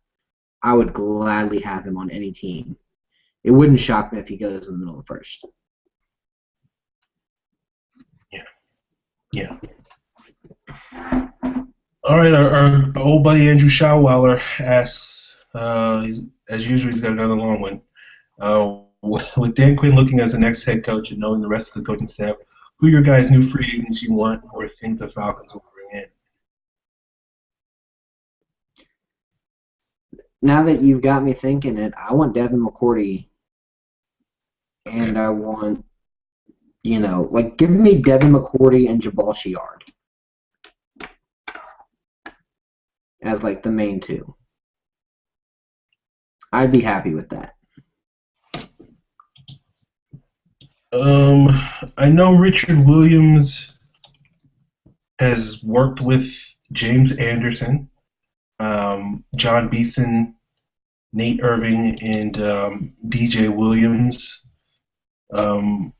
S2: I would gladly have him on any team. It wouldn't shock me if he goes in the middle of the first.
S1: Yeah. All right, our old buddy Andrew Schauweiler asks, as usual, he's got another long one. With Dan Quinn looking as the next head coach and knowing the rest of the coaching staff, who are your guys' new free agents you want or think the Falcons will bring in?
S2: Now that you've got me thinking it, I want Devin McCourty, and
S1: Okay.
S2: I want, give me Devin McCourty and Jabal Shiard as like the main two. I'd be happy with that.
S1: I know Richard Williams has worked with James Anderson, John Beeson, Nate Irving, and DJ Williams. I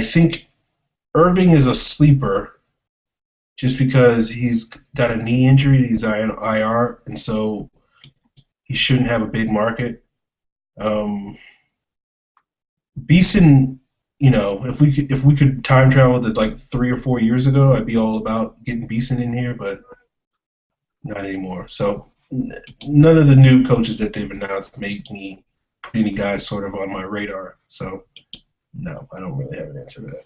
S1: think Irving is a sleeper just because he's got a knee injury, he's on IR, and so he shouldn't have a big market. Beeson, if we could time travel to like 3 or 4 years ago, I'd be all about getting Beeson in here, but not anymore. So none of the new coaches that they've announced make me put any guys sort of on my radar. So no, I don't really have an answer to that.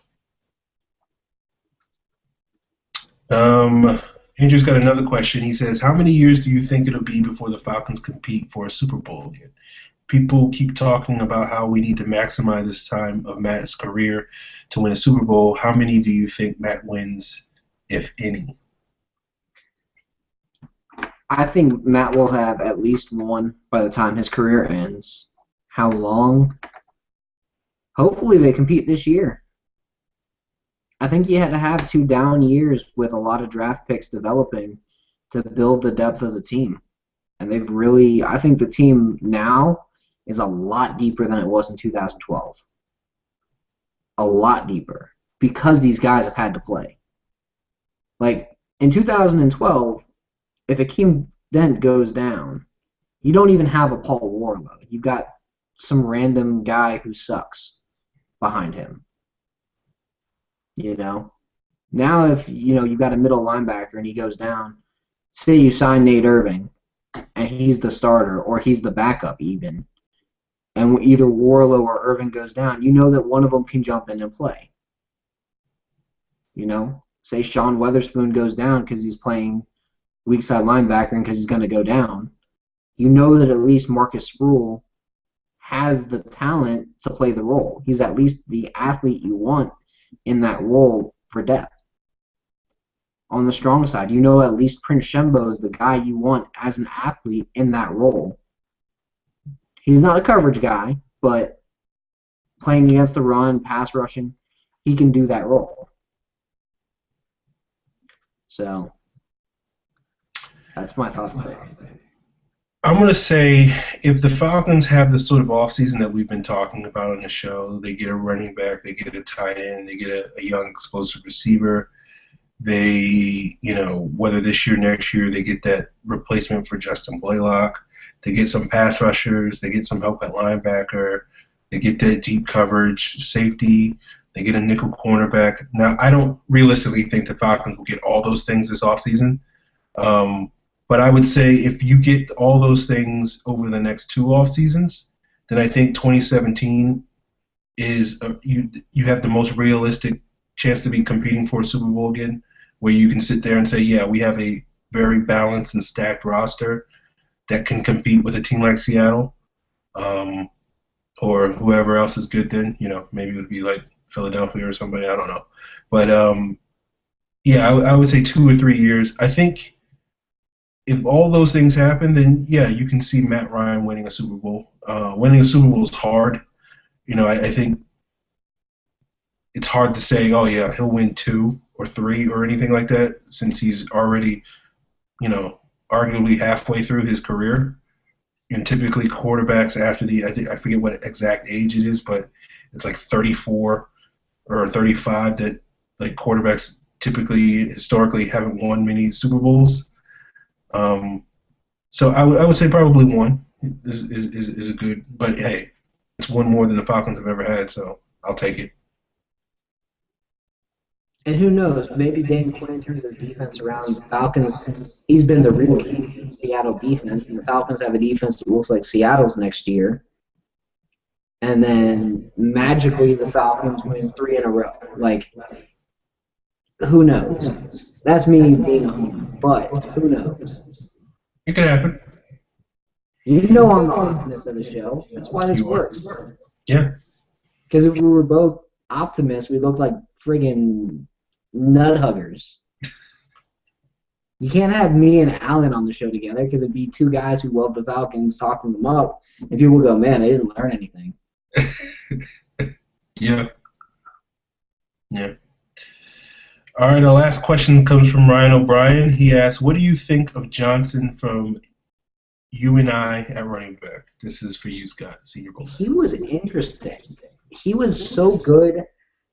S1: Andrew's got another question. He says, how many years do you think it'll be before the Falcons compete for a Super Bowl again? People keep talking about how we need to maximize this time of Matt's career to win a Super Bowl. How many do you think Matt wins, if any?
S2: I think Matt will have at least one by the time his career ends. How long? Hopefully they compete this year. I think you had to have 2 down years with a lot of draft picks developing to build the depth of the team. And I think the team now is a lot deeper than it was in 2012. A lot deeper. Because these guys have had to play. Like, in 2012, if Akeem Dent goes down, you don't even have a Paul Worrilow. You've got some random guy who sucks behind him. Now if you've got a middle linebacker and he goes down, say you sign Nate Irving and he's the starter or he's the backup even, and either Worrilow or Irving goes down, you know that one of them can jump in and play. Say Sean Weatherspoon goes down because he's playing weak side linebacker and because he's going to go down. You know that at least Marcus Sproul has the talent to play the role. He's at least the athlete you want in that role for depth. On the strong side, at least Prince Shembo is the guy you want as an athlete in that role. He's not a coverage guy, but playing against the run, pass rushing, he can do that role. So that's my thoughts there.
S1: I'm going to say if the Falcons have the sort of offseason that we've been talking about on the show, they get a running back, they get a tight end, they get a young explosive receiver, they, whether this year, next year, they get that replacement for Justin Blaylock, they get some pass rushers, they get some help at linebacker, they get that deep coverage safety, they get a nickel cornerback. Now, I don't realistically think the Falcons will get all those things this offseason. But I would say if you get all those things over the next 2 off seasons, then I think 2017 is you have the most realistic chance to be competing for a Super Bowl again, where you can sit there and say, yeah, we have a very balanced and stacked roster that can compete with a team like Seattle, or whoever else is good then. Maybe it would be like Philadelphia or somebody. I don't know. But, yeah, I would say 2 or 3 years. I think if all those things happen, then, yeah, you can see Matt Ryan winning a Super Bowl. Winning a Super Bowl is hard. I think it's hard to say, oh, yeah, he'll win 2 or 3 or anything like that since he's already, arguably halfway through his career. And typically quarterbacks after I forget what exact age it is, but it's like 34 or 35 that like quarterbacks typically historically haven't won many Super Bowls. So I would say probably 1 is a good, but hey, it's 1 more than the Falcons have ever had, so I'll take it.
S2: And who knows? Maybe Dan Quinn turns his defense around. The Falcons, he's been the real key to the Seattle defense, and the Falcons have a defense that looks like Seattle's next year. And then magically the Falcons win three in a row. Like, who knows? That's me being a homer, but who knows?
S1: It could happen.
S2: You know I'm the optimist of the show. That's why this
S1: You are.
S2: works.
S1: Yeah.
S2: Because if we were both optimists, we look like friggin' nut huggers. You can't have me and Alan on the show together because it'd be two guys who love the Falcons talking them up, and people would go, "Man, I didn't learn anything."
S1: Yeah. Yeah. All right, our last question comes from Ryan O'Brien. He asks, what do you think of Johnson from UNI at running back? This is for you, Scott, Senior Bowl.
S2: He was interesting. He was so good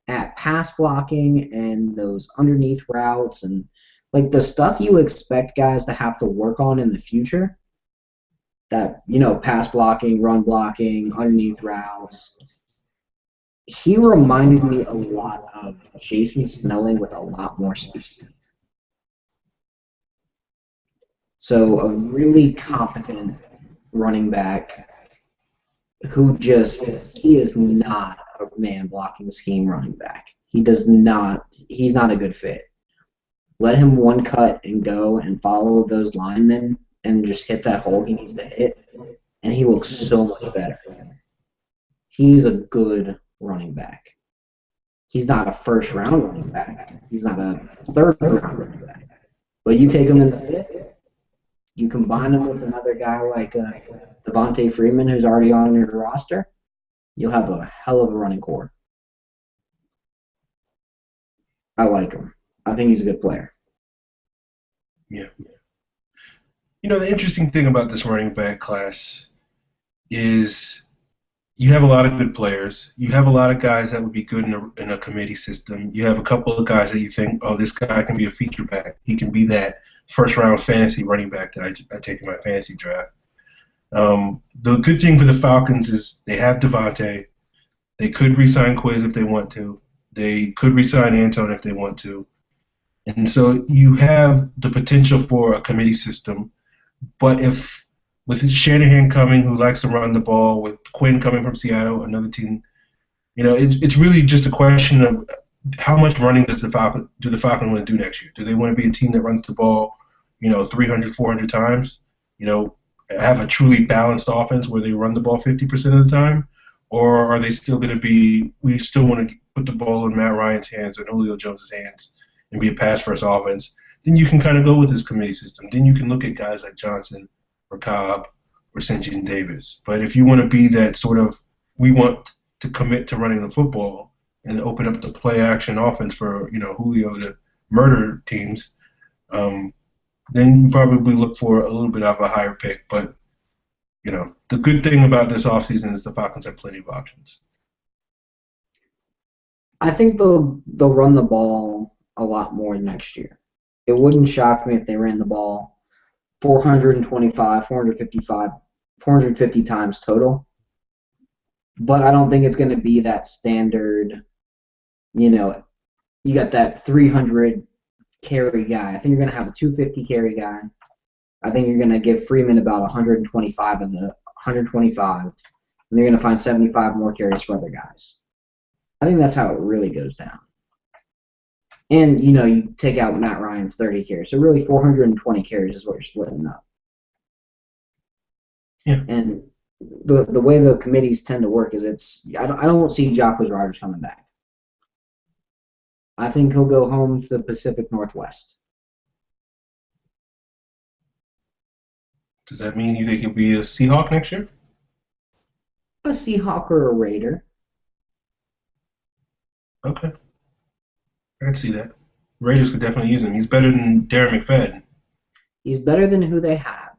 S2: at pass blocking and those underneath routes and like the stuff you expect guys to have to work on in the future. That, pass blocking, run blocking, underneath routes. He reminded me a lot of Jason Snelling with a lot more speed. So a really competent running back who he is not a man blocking scheme running back. He's not a good fit. Let him one cut and go and follow those linemen and just hit that hole he needs to hit, and he looks so much better. He's a good running back. He's not a first-round running back. He's not a third-round running back. But you take him in the fifth, you combine him with another guy like Devontae Freeman, who's already on your roster, you'll have a hell of a running core. I like him. I think he's a good player.
S1: Yeah. The interesting thing about this running back class is you have a lot of good players. You have a lot of guys that would be good in a committee system. You have a couple of guys that you think, oh, this guy can be a feature back. He can be that first-round fantasy running back that I take in my fantasy draft. The good thing for the Falcons is they have Devontae. They could re-sign Quiz if they want to. They could re-sign Anton if they want to. And so you have the potential for a committee system. But if with Shanahan coming, who likes to run the ball, with Quinn coming from Seattle, another team, it's really just a question of how much running do the Falcons want to do next year? Do they want to be a team that runs the ball, 300, 400 times? Have a truly balanced offense where they run the ball 50% of the time? Or are they still going to be, we still want to put the ball in Matt Ryan's hands or Julio Jones' hands and be a pass-first offense? Then you can kind of go with this committee system. Then you can look at guys like Johnson or Cobb or St. John Davis. But if you want to be that sort of, we want to commit to running the football and open up the play-action offense for, Julio to murder teams, then you probably look for a little bit of a higher pick. But, the good thing about this offseason is the Falcons have plenty of options.
S2: I think they'll run the ball a lot more next year. It wouldn't shock me if they ran the ball 425, 450 times total. But I don't think it's going to be that standard, you got that 300 carry guy. I think you're going to have a 250 carry guy. I think you're going to give Freeman about 125 of the 125, and you're going to find 75 more carries for other guys. I think that's how it really goes down. And, you take out Matt Ryan's 30 carries. So really 420 carries is what you're splitting up.
S1: Yeah.
S2: And the way the committees tend to work is I don't see Jacquez Rogers coming back. I think he'll go home to the Pacific Northwest.
S1: Does that mean you think he'll be a Seahawk next year?
S2: A Seahawk or a Raider.
S1: Okay. I can see that. Raiders could definitely use him. He's better than Darren McFadden.
S2: He's better than who they have.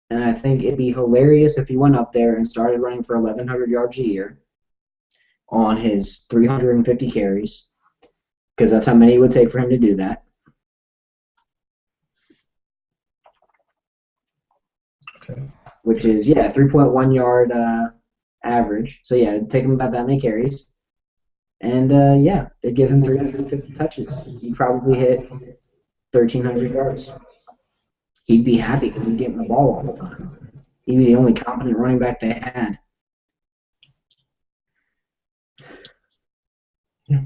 S2: And I think it'd be hilarious if he went up there and started running for 1,100 yards a year on his 350 carries, because that's how many it would take for him to do that.
S1: Okay.
S2: Which is, 3.1 yard average. So, it'd take him about that many carries. And yeah, they give him 350 touches. He probably hit 1,300 yards. He'd be happy because he's getting the ball all the time. He'd be the only competent running back they had.
S1: Yeah.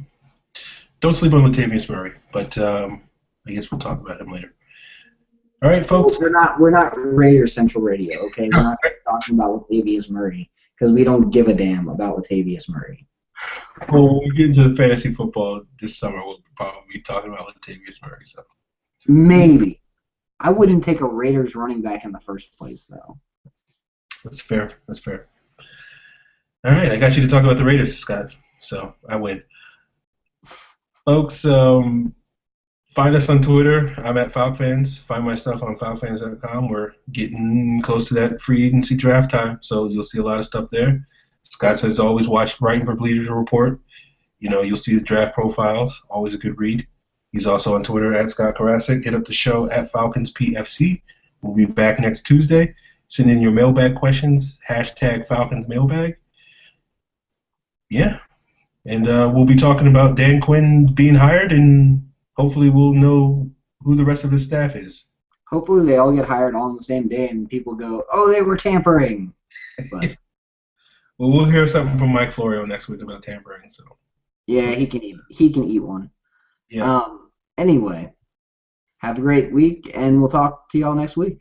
S1: Don't sleep on Latavius Murray, but I guess we'll talk about him later. All right, folks.
S2: We're not Raiders Central Radio, okay? We're not talking about Latavius Murray because we don't give a damn about Latavius Murray.
S1: Well, when we get into the fantasy football this summer, we'll probably be talking about Latavius Murray. So
S2: maybe. I wouldn't take a Raiders running back in the first place, though.
S1: That's fair. That's fair. All right, I got you to talk about the Raiders, Scott. So I win. Folks, find us on Twitter. I'm at FalcFans. Find my stuff on FalcFans.com. We're getting close to that free agency draft time, so you'll see a lot of stuff there. Scott says always writing for Bleeders Report. You'll see the draft profiles. Always a good read. He's also on Twitter at Scott Karasik. Hit up the show at FalconsPFC. We'll be back next Tuesday. Send in your mailbag questions. # Falcons mailbag. Yeah. And we'll be talking about Dan Quinn being hired, and hopefully we'll know who the rest of his staff is.
S2: Hopefully they all get hired all on the same day and people go, oh, they were tampering. But
S1: well, we'll hear something from Mike Florio next week about tampering. So
S2: yeah, he can eat one.
S1: Yeah.
S2: Anyway, have a great week, and we'll talk to y'all next week.